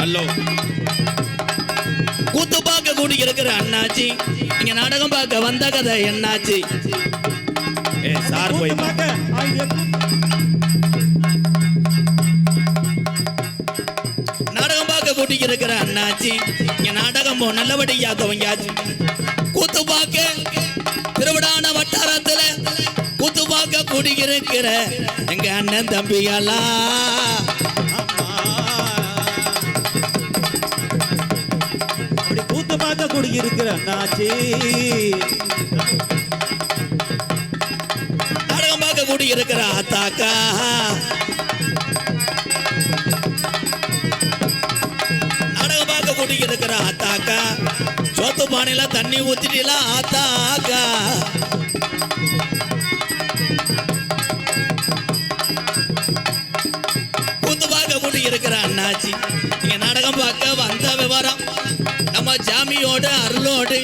Hello கூத்து பார்க்க கூடி இருக்கிற அண்ணாச்சி இங்க நாடகம் பார்க்க வந்த கதை என்னாச்சு? சார் போய் நாடகம் பார்க்க கூட்டி இருக்கிற அண்ணாச்சி இங்க நாடகம் நல்லபடியா துவங்கியாச்சு. கூத்து பார்க்க திருவிடான வட்டாரத்துல கூத்து பார்க்க கூடி இருக்கிற எங்க அண்ணன் தம்பிகளா குடியிருக்கிற அண்ணாச்சி நாடகம் பார்க்க கூடி இருக்கிற ஆத்தாக்கா நாடகம் பார்க்க கூடி இருக்கிற ஆத்தாக்கா சோத்து பானையில தண்ணி ஊத்திட்டீங்களா ஆத்தாக்கா? கூத்து பார்க்க கூடி இருக்கிற அண்ணாச்சி இங்க நாடகம் பார்க்க வந்த விவரம் நம்ம சாமியோட அருளோடு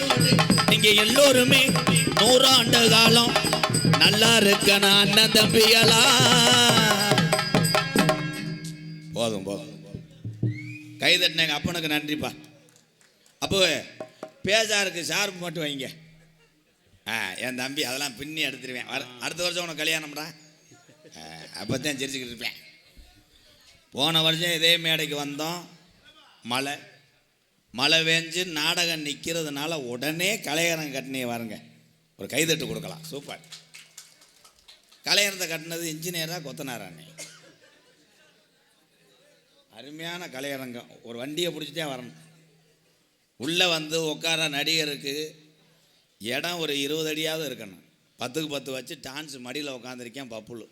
நீங்க எல்லோருமே 100 ஆண்டு காலம் நல்லா இருக்கனா அண்ணன் தம்பிகளா? போதும் போதும் கை தட்டின எங்க அப்பனுக்கு நன்றிப்பா. அப்போ பேசாருக்கு ஷார்ப் மட்டும் வைங்க. என் தம்பி அதெல்லாம் பின்னி எடுத்துருவேன். அடுத்த வருஷம் உனக்கு கல்யாணம்டா, அப்போதான் சிரிச்சுக்கிட்டு இருப்பேன். போன வருஷம் இதே மேடைக்கு வந்தோம், மழை வேஞ்சு நாடகம் நிற்கிறதுனால உடனே கலையரம் கட்டினே வாருங்க, ஒரு கைதட்டு கொடுக்கலாம். சூப்பர். கலையரத்தை கட்டினது இன்ஜினியரா கொத்தனாரானே? அருமையான கலையரங்கம். ஒரு வண்டியை பிடிச்சிட்டே வரணும். உள்ளே வந்து உட்கார நடிகருக்கு இடம் ஒரு 20 அடியாவது இருக்கணும். 10க்கு 10 வச்சு டான்ஸ் மடியில் உட்காந்துருக்கேன் பப்புளு.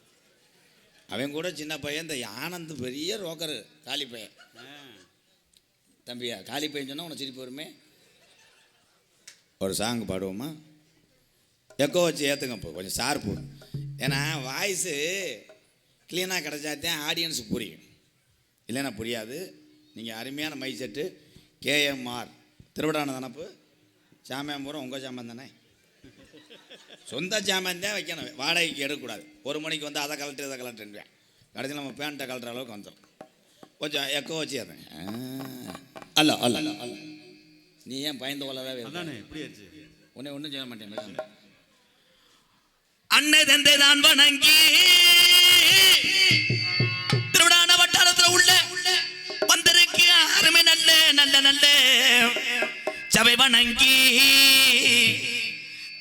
அவன் கூட சின்ன பையன். இந்த ஆனந்த் பெரிய ரோக்கரு காலி பையன். தம்பியா காலி பையன் சொன்னால் உனக்கு சிரிப்பு வருமே. ஒரு சாங் பாடுவோமா? எக்கோ வச்சு ஏற்றுங்க இப்போ கொஞ்சம் ஷார்ப்பு. ஏன்னா வாய்ஸு க்ளீனாக கிடச்சாத்தான் ஆடியன்ஸுக்கு புரியும், இல்லைன்னா புரியாது. நீங்கள் அருமையான மை செட்டு KMR திருவிடான தானப்பு சாமியான் பூரா உங்கள் சாமான் தானே, சொந்த சாமான் தான் வைக்கணும். வாடகைக்கு எடுக்கக்கூடாது. 1 மணிக்கு வந்து அதை கலட்டு இதை கலட்டுருவேன். கடைசியில் நம்ம பேண்ட்டை கலட்டுற அளவுக்கு வந்துடும். கொஞ்சம் எக்கோ வச்சு ஏற்றுங்க. அல்ல அல்ல அல்ல நீ ஏன் பயந்து கொள்ளவே உன்னை ஒன்றும் செய்ய மாட்டேன். அன்னை தந்தை தான் வணங்கி திருவிடான வட்டாரத்தில் உள்ள வந்திருக்கு அருமை நல்ல நல்ல நல்ல சபை வணங்கி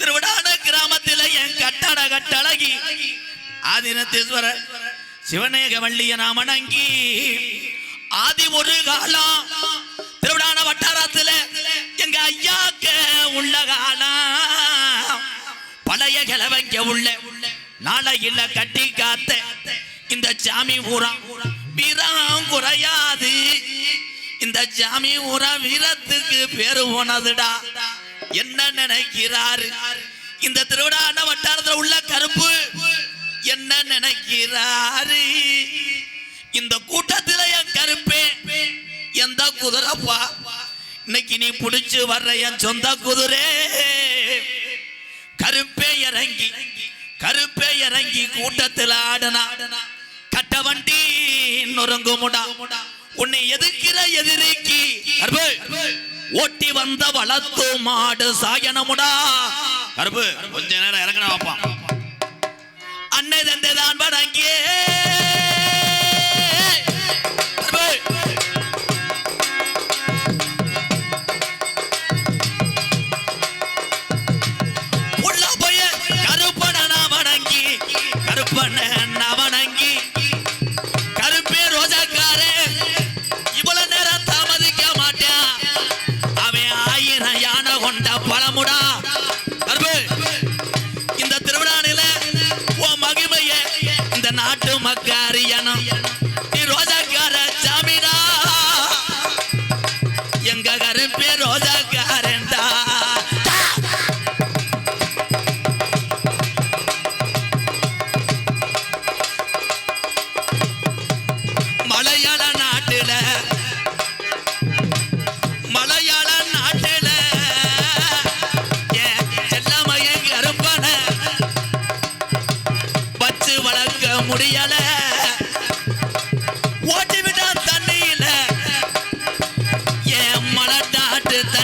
திருவிடான கிராமத்தில் என் கட்டழகி ஆதினத்தீஸ்வரர் சிவநேக வள்ளிய நாம் வணங்கி ஆதி ஒரு காலம் திருவிடான வட்டாரத்தில் எங்க ஐயாக்க உள்ள காலம் பழைய கிழவங்க உள்ள நாளையில கட்டி காத்த இந்த சாமி ஊரா வீரம் குறையாது. இந்த சாமி ஊரா வீரத்துக்கு பேரு போனதுடா. என்ன நினைக்கிறாரு இந்த திருவிடான வட்டாரத்தில் உள்ள கருப்பு? என்ன நினைக்கிறாரு இந்த கூட்டத்தில் என் கருப்பே எந்த குதிரைப்பா இன்னைக்கு நீ பிடிச்சு வர்ற என் சொந்த குதிரை? கருப்பே இறங்கி கூட்டத்தில் ஆடனா கட்ட வண்டி நொறுங்குமுடா. உன்னை எதிர்க்கிற எதிரிக்கு ஓட்டி வந்த வளர்த்து மாடு சாயனமுடா. கருப்பு கொஞ்ச நேரம் இறங்கினா வாப்பா. அன்னை தந்தை தான் வணங்கியே வணங்கி கருப்பே ரோஜாக்காரே இவ்வளவு நேரம் தாமதிக்க மாட்டான். அவன் 1000 யானை கொண்ட பழமுடா. இந்த திருவிழானில உன் மகிமைய இந்த நாட்டு மக்கள்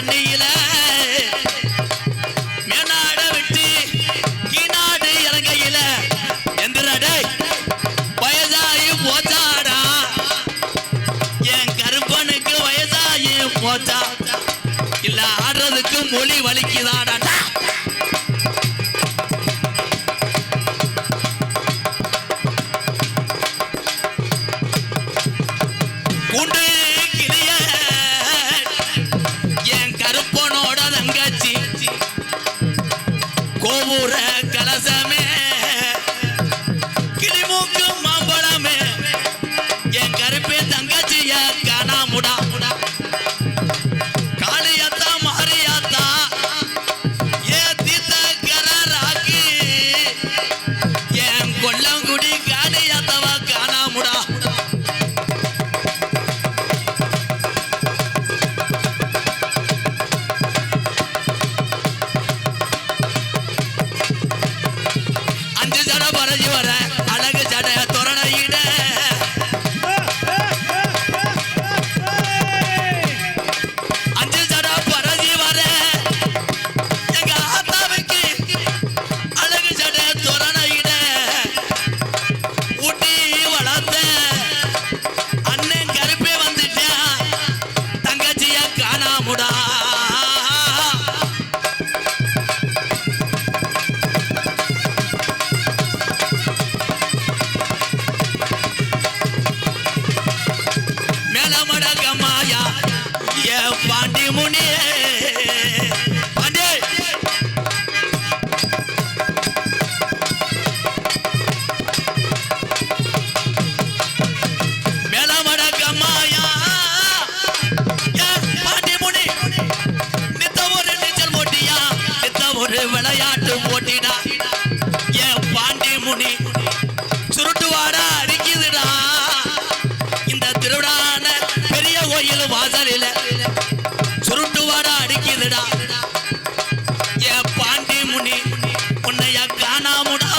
தண்ணியில மேனாட விட்டு கீநாடு இலங்கையில எந்திரடே வயசாயி போச்சாடா என் கருப்பனுக்கு வயசாயி போச்சா இல்ல ஆடுறதுக்கு மொழி வலிக்குதாடா குண்டு கிளிய என் கருப்பனோட தங்கச்சி கோபுர கலசமே கிளிமூக்கு மாம்பழமே என் கருப்பே தங்கச்சிய காணாமுடா காளியத்தா மாரியாத்தா ஏ தீத்த கராக்கி என் கொல்லங்குடி காளியத்தவா காணாமுடா அஞ்சு ஜட பறஞ்சி வர அழகு ஜட தோரணையிட அஞ்சு ஜட பறஞ்சி வர எங்க ஆத்தாவுக்கு அழகு ஜட தோரணையிட ஊட்டி வளர்த்த அண்ணன் கருப்பே வந்துட்டேன் தங்கச்சிய காணாமுடா மேலமடகமாயா ஏ பாண்டி முனியே பாண்டி மேலமடகமாயா ஏ பாண்டி முனி நித்த ஒரு நீச்சல் போட்டியா நித்த ஒரு விளையாட்டு போட்டிடா ஏ பாண்டி முனி சுருட்டு வாடா அடிக்குதுடா இந்த திருவிழான பெரிய கோயில் வாசலில சுருட்டு வாடா அடிக்குதுடா ஏ பாண்டி முனி உன்னைய காணாமுடா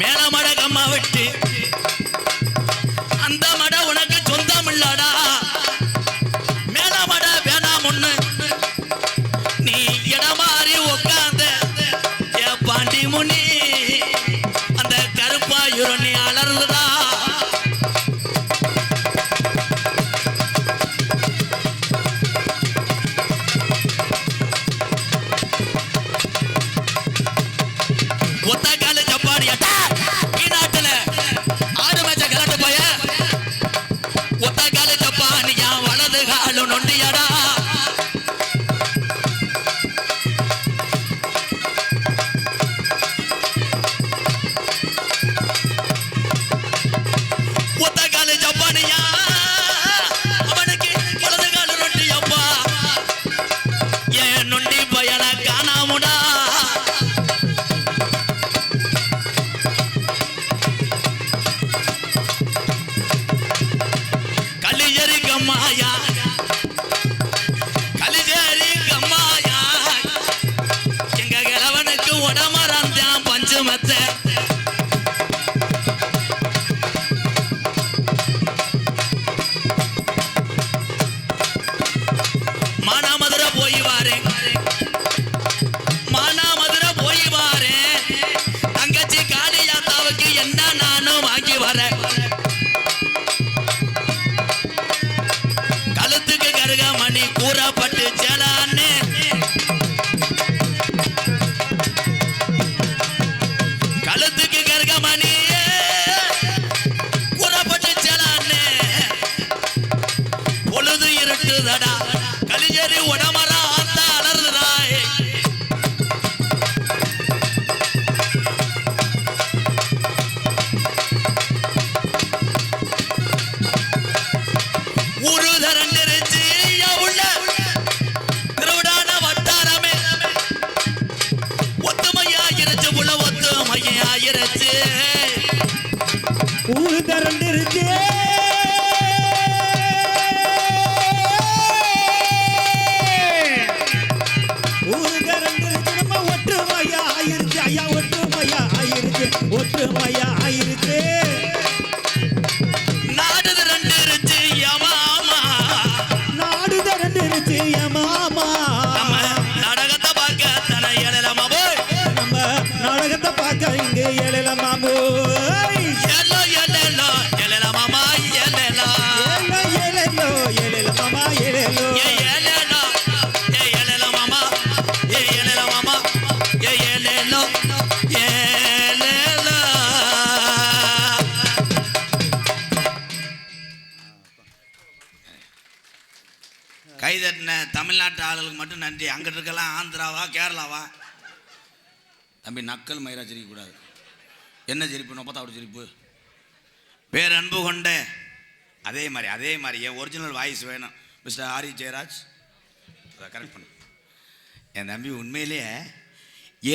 மேலமடகம்மா விட்டு அந்த மட உனக்கு சொந்தம் இல்லடா மேலமட வேணாம் ஒண்ணு நீ இடமாறி உட்கார்ந்த ஏ பாண்டி முனி அந்த கருப்பாயுரு நீ அலர்ந்ததா ஒத்த கால ஜப்பானியா நாட்டுல ஆடு மேச்ச கலட்டு போய ஒத்த கால ஜப்பானியா வலது காலு நொண்டியடா ஒத்த கால ஜப்பானியா அவனுக்கு வலது காலு நொண்டியப்பா ஏன் நொண்டி பயல காணாமுடா கலிஜரி கம்மாயா கலிஜரி கம்மாயா எங்க கிழவனுக்கு உடமறந்தான் பஞ்சுமத்தை மானாமதுரை போய் வாரேன் மானாமதுரை போய் வாரேன் தங்கச்சி காளியாத்தாவுக்கு என்ன நானும் வாங்கி வரேன் கழுத்துக்கு கருகமணி கூறப்பட்டு சேலான்னு கழுத்துக்கு கருகமணி கூறப்பட்டு சேலான்னு பொழுது இருட்டுதடா கலிஜரி உடமரா அந்த அலர்ந்தாய் ஒற்றுமையா ஆயிருச்சு. நாடு திரண்டிருச்சு யமாமா, நாடு திரண்டிருச்சு மாமா. நம்ம நாடகத்தை பார்க்க தன எழலாமா போய், நம்ம நாடகத்தை பார்க்க இங்க ஏழல மாமோ. எல்லோ எல்லோ எழலாமா எழலா, ஏழோ ஏழலோ ஏழல மாமா ஏழலோ. ஏ எழலா ஏ எழலாமா ஏ எழலாமா ஏ எழலோ எழலா. கைதட்டின தமிழ்நாட்டு ஆளுகளுக்கு மட்டும் நன்றி. அங்கிட்டு இருக்கலாம் ஆந்திராவா கேரளாவா. தம்பி நக்கல் மயிரா சிரிக்கக்கூடாது. என்ன சிரிப்பு? நொப்பத்தாவோட சிரிப்பு. பேரன்பு கொண்ட அதே மாதிரி என் ஒரிஜினல் வாய்ஸ் வேணும். மிஸ்டர் ஆரி ஜெயராஜ் அதை கரெக்ட் பண்ணு. என் தம்பி உண்மையிலேயே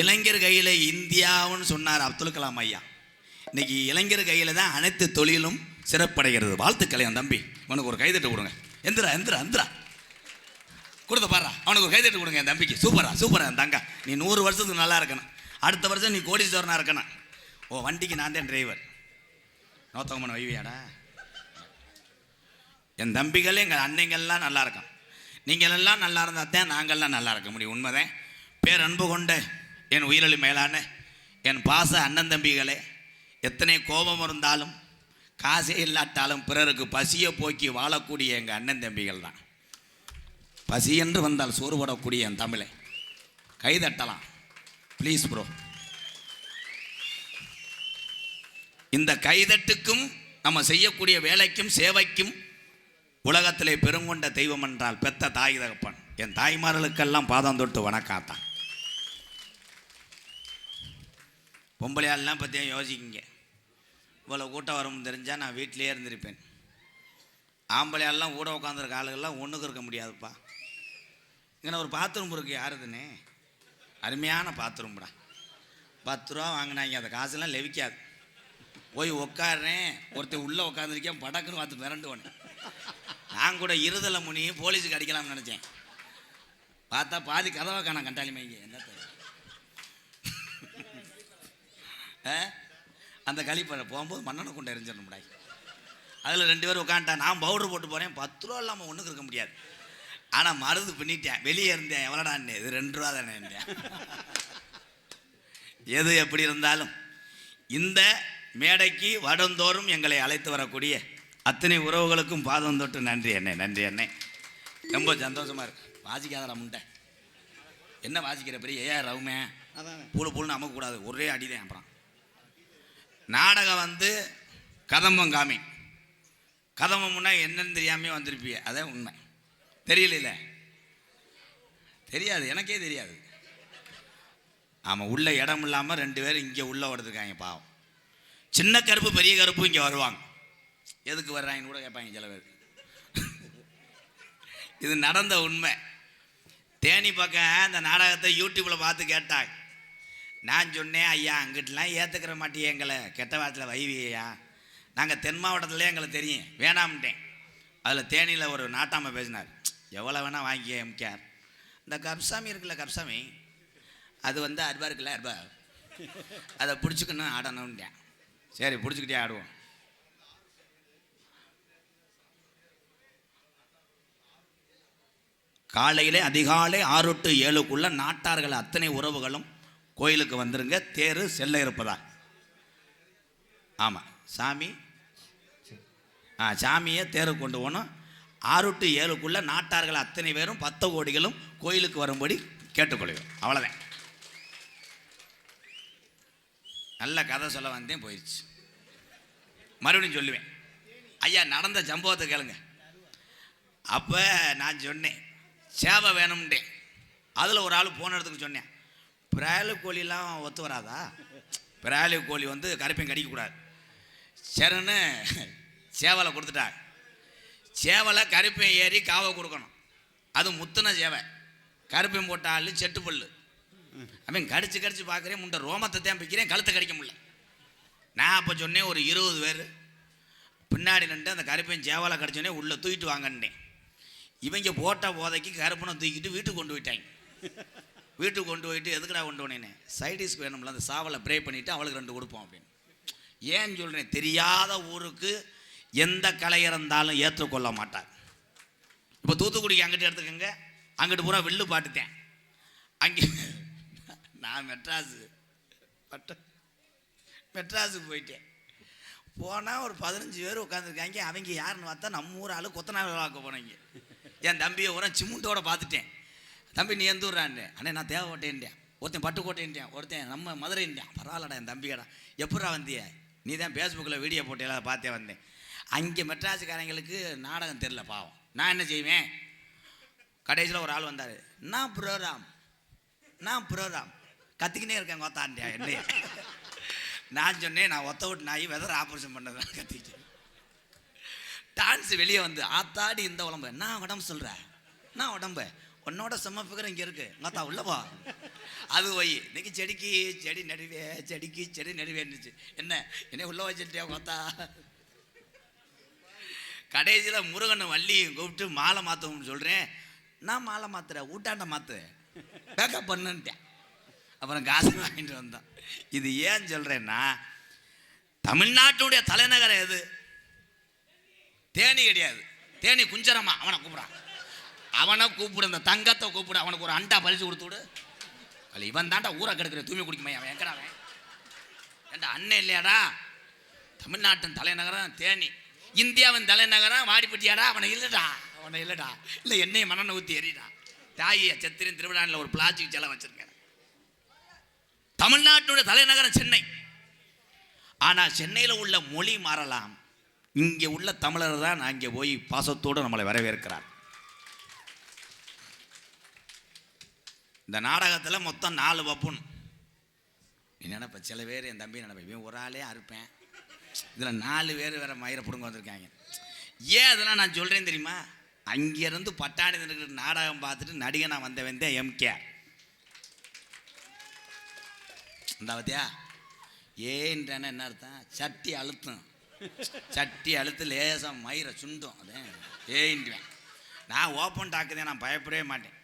இளைஞர் கையில் இந்தியாவுன்னு சொன்னார் அப்துல் கலாம் ஐயா. இன்னைக்கு இளைஞர் கையில் தான் அனைத்து தொழிலும் சிறப்படைகிறது. வாழ்த்துக்களை என் தம்பி. அவனுக்கு ஒரு கைதட்டு கொடுங்க. எந்திரா கொடுத்த பாரா, அவனுக்கு ஒரு கைதட்டு கொடுங்க என் தம்பிக்கு. சூப்பரா என் தங்கா. நீ 100 வருஷத்துக்கு நல்லா இருக்கணும். அடுத்த வருஷம் நீ கோடீஸ்வரனாக இருக்கணும். ஓ வண்டிக்கு நான் தான் டிரைவர். நோத்தகமான வைவியாடா. என் தம்பிகள் எங்கள் அன்னைங்கள்லாம் நல்லா இருக்கும். நீங்கள் எல்லாம் நல்லா இருந்தால் தான் நாங்கள்லாம் நல்லா இருக்க முடியும். உண்மைதான். பேரன்பு கொண்ட என் உயிரொலி மேலான என் பாச அண்ணன் தம்பிகளே, எத்தனை கோபம் இருந்தாலும் காசே இல்லாட்டாலும் பிறருக்கு பசியை போக்கி வாழக்கூடிய எங்கள் அண்ணன் தம்பிகள் தான். பசி என்று வந்தால் சோறு போடக்கூடிய என் தமிழை கைதட்டலாம் ப்ளீஸ் ப்ரோ. இந்த கைதட்டுக்கும் நம்ம செய்யக்கூடிய வேலைக்கும் சேவைக்கும் உலகத்திலே பெருங்கொண்ட தெய்வம் என்றால் பெத்த தாய் தகப்பன். என் தாய்மார்களுக்கெல்லாம் பாதம் தொட்டு வணக்காத்தான். பொம்பளையாள்லாம் பற்றியும் யோசிக்கிங்க. இவ்வளோ கூட்டம் வரும்னு தெரிஞ்சால் நான் வீட்டிலே இருந்திருப்பேன். ஆம்பளையாள்லாம் கூட உட்காந்துருக்க ஆளுகள்லாம் ஒன்றுக்கு இருக்க முடியாதுப்பா. இங்கே ஒரு பாத்ரூம் இருக்குது. யாருதுன்னே அருமையான பாத்ரூம்டா. 10 ரூபா வாங்கினாங்க. அந்த காசுலாம் லெவிக்காது. போய் உட்காடுறேன். ஒருத்தர் உள்ளே உட்காந்துருக்கேன். படக்குன்னு பார்த்து மிரண்டுவோன்னு. நான் கூட இருதலை முனி போலீஸுக்கு அடிக்கலாம்னு நினச்சேன். பார்த்தா பாதி கதவை காண கண்டாளி மைங்க. என்ன அந்த கழிப்பறை போகும்போது மண்ணெண்ணை கொண்டு எரிஞ்சிடணும்டா. அதில் 2 பேர் உட்காந்துட்டா. நான் பவுடர் போட்டு போகிறேன். 10 ரூபா இல்லாமல் ஒன்றுக்கு இருக்க முடியாது. ஆனால் மருந்து பின்னிட்டேன். வெளியே இருந்தேன். எவ்வளோடான்னு? இது 2 ரூபா தானே இருந்தேன். எது எப்படி இருந்தாலும் இந்த மேடைக்கு வருடந்தோறும் எங்களை அழைத்து வரக்கூடிய அத்தனை உறவுகளுக்கும் பாதம் தொட்டு நன்றி அண்ணே. ரொம்ப சந்தோஷமாக இருக்கு. வாசிக்காதடா முண்டை. என்ன வாசிக்கிற பெரிய ஏன் ரவுமே பூலுன்னு அமக்கக்கூடாது. ஒரே அடிதான். அப்புறம் நாடகம் வந்து கதம்பம் காமி. கதம்பம்னா என்னன்னு தெரியாமே வந்திருப்பிய. அதான் உண்மை. தெரியல? தெரியாது. எனக்கே தெரியாது. ஆமாம். உள்ள இடம் இல்லாமல் 2 பேர் இங்கே உள்ளே ஓடுறதுக்காங்க. பாவம். சின்ன கருப்பு பெரிய கருப்பு இங்கே வருவாங்க. எதுக்கு வர்றாங்கன்னு கூட கேட்பாங்க சில பேர். இது நடந்த உண்மை. தேனி பக்கம் அந்த நாடகத்தை யூடியூப்பில் பார்த்து கேட்டாங்க. நான் சொன்னேன், ஐயா அங்கிட்டலாம் ஏற்றுக்கிற மாட்டியே எங்களை, கெட்ட வாரத்தில் வைவியா. நாங்கள் தென் மாவட்டத்துலேயே எங்களுக்கு தெரியும், வேணாம்ட்டேன். அதில் தேனியில் ஒரு நாட்டாமை பேசினார். எவ்வளோ வேணால் வாங்கிக்க எம்கேஆர். இந்த கப்சாமி இருக்குல்ல, கப்சாமி அது வந்து அருபா இருக்குல்ல, அருபா அதை பிடிச்சிக்கணும் ஆடணும்ட்டேன். சரி பிடிச்சிக்கிட்டே ஆடுவோம். காலையிலே அதிகாலை 6 to 7க்குள்ள நாட்டார்கள் அத்தனை உறவுகளும் கோயிலுக்கு வந்துருங்க. தேர் செல்ல இருப்பதா? ஆமாம். சாமியை தேருக்கு கொண்டு போகணும். 6 to 7க்குள்ள நாட்டார்கள் அத்தனை பேரும் 10 கோடிகளும் கோயிலுக்கு வரும்படி கேட்டுக்கொள்வோம். அவ்வளோதான். நல்ல கதை சொல்ல வந்தேன், போயிடுச்சு. மறுபடியும் சொல்லுவேன். ஐயா நடந்த சம்பவத்தை கேளுங்க. அப்போ நான் சொன்னேன் சேவை வேணும்ட்டேன். அதில் ஒரு ஆள் போன இடத்துக்கு சொன்னேன், பிராலு கோழிலாம் ஒத்து வராதா? பிராலு கோழி வந்து கருப்பையும் கடிக்கக்கூடாது. சரின்னு சேவலை கொடுத்துட்டாங்க. சேவலை கருப்பையும் ஏறி காவை கொடுக்கணும். அது முத்துன சேவை. கருப்பையும் போட்ட ஆள் செட்டு பல்லு. அவன் கடிச்சு பார்க்குறேன், முண்டை ரோமத்தை தான் பிக்கிறேன், கழுத்தை கடிக்க முடியல. நான் அப்போ சொன்னேன் ஒரு 20 பேர் பின்னாடி நின்று அந்த கருப்பையும் சேவலை கடிச்சோடனே உள்ளே தூக்கிட்டு வாங்கன்னேன். இவங்க போட்ட போதைக்கு கருப்பனை தூக்கிட்டு வீட்டுக்கு கொண்டு போயிட்டாங்க. வீட்டுக்கு கொண்டு போயிட்டு எதுக்குடா கொண்டு போனேன்னு, சைடிஷ்க்கு வேணும்ல, அந்த சாவலை ப்ரே பண்ணிவிட்டு அவளுக்கு 2 கொடுப்போம் அப்படின்னு. ஏன் சொல்கிறேன், தெரியாத ஊருக்கு எந்த கலை இருந்தாலும் ஏற்றுக்கொள்ள மாட்டார். இப்போ தூத்துக்குடிக்கு அங்கிட்டு எடுத்துக்கங்க, அங்கிட்டு பூரா வில்லு பாட்டுத்தேன். அங்கே நான் மெட்ராஸுக்கு போயிட்டேன். போனால் ஒரு 15 பேர் உட்காந்துருக்காங்க. அவங்க யாருன்னு பார்த்தா நம்ம ஊர் ஆளு கொத்தனார் வாக்க போனீங்க. என் தம்பியை ஊரா சிமுண்டோட பார்த்துட்டேன். தம்பி நீ எந்த ஊரான்னு? அண்ணே நான் தேவைப்பட்டேன்ட்டேன். ஒருத்தன் பட்டுக்கோட்டைன்ட்டேன், ஒருத்தன் நம்ம மதுரைன்ட்டேன். பரவாயில்லடா என் தம்பிக்கடா. எப்படா வந்திய? நீ தான் ஃபேஸ்புக்கில் வீடியோ போட்டேல, பார்த்தே வந்தேன். அங்கே மெட்ராஸுக்காரங்களுக்கு நாடகம் தெரில பாவம். நான் என்ன செய்வேன், கடைசியில் ஒரு ஆள் வந்தார். நான் ப்ரோராம் கத்திக்கினே இருக்கேன் கொத்தாண்டியா என்னைய. நான் சொன்னேன், நான் ஒத்த விட்டு நாய் வெதர் ஆப்ரேஷன் பண்ணதான் கத்திக்கிட்டேன். டான்ஸ் வெளியே வந்து ஆத்தாடி இந்த உடம்பு நான் உடம்பு சொல்கிறேன், நான் உடம்பு உன்னோட செம்ம ஃபிகர் இங்கே இருக்கு மத்தா உள்ளப்பா. அது போய் இன்னைக்கு செடி நடுவேன்னுச்சு. என்ன உள்ள வச்சுட்டியா கொத்தா. கடைசியில் முருகனை வள்ளியும் கூப்பிட்டு மாலை மாற்றணும்னு சொல்கிறேன். நான் மாலை மாத்துறேன், ஊட்டாண்ட மாற்று பேக்கப் பண்ணுன்ட்டேன். அப்புறம் காசு வாங்கிட்டு வந்தான். இது ஏன் சொல்கிறேன்னா, தமிழ்நாட்டுடைய தலைநகரம் எது? தேனி கிடையாது. தேனி குஞ்சரமா. அவனை கூப்பிடு, இந்த தங்கத்தை கூப்பிடு, அவனுக்கு ஒரு அண்டா பறிச்சு கொடுத்து விடு. இவன் தாண்டா ஊரை கெடுக்கிற தூய்மை குடிக்குமே. அவன் எங்கடா அவன்? ஏண்டா அண்ணன் இல்லையாடா? தமிழ்நாட்டின் தலைநகரம் தேனி, இந்தியாவின் தலைநகரம் வாடிப்பட்டியாடா? அவனை இல்லைடா. இல்லை என்னையை மண்ணெண்ணை ஊற்றி எறிடா. தாயை சத்திரன் திருவிழாவில் ஒரு பிளாஸ்டிக் செலம் வச்சிருக்கேன். தமிழ்நாட்டுடைய தலைநகரம் சென்னை. ஆனால் சென்னையில் உள்ள மொழி மாறலாம், இங்கே உள்ள தமிழர் தான் அங்கே போய் பாசத்தோடு நம்மளை வரவேற்கிறார். இந்த நாடகத்தில் மொத்தம் 4 பப்புன். நீ நினைப்ப, சில பேர் என் தம்பி நினைப்பேன், இவன் ஒரு ஆளே அறுப்பேன், இதில் 4 பேர் வேற மயிரை பிடுங்க வந்திருக்காங்க. ஏன் அதெல்லாம் நான் சொல்கிறேன் தெரியுமா? அங்கேருந்து பட்டாணி நின்றுக்கிட்டு நாடகம் பார்த்துட்டு நடிகை நான் வந்தவன் தான் எம்கே. இந்த பத்தியா ஏன்றான என்ன அர்த்தம்? சட்டி அழுத்து லேசாக மயிரை சுண்டும். அதே ஏன்டுவேன். நான் ஓப்பன் டாக்குதேன், நான் பயப்படவே மாட்டேன்.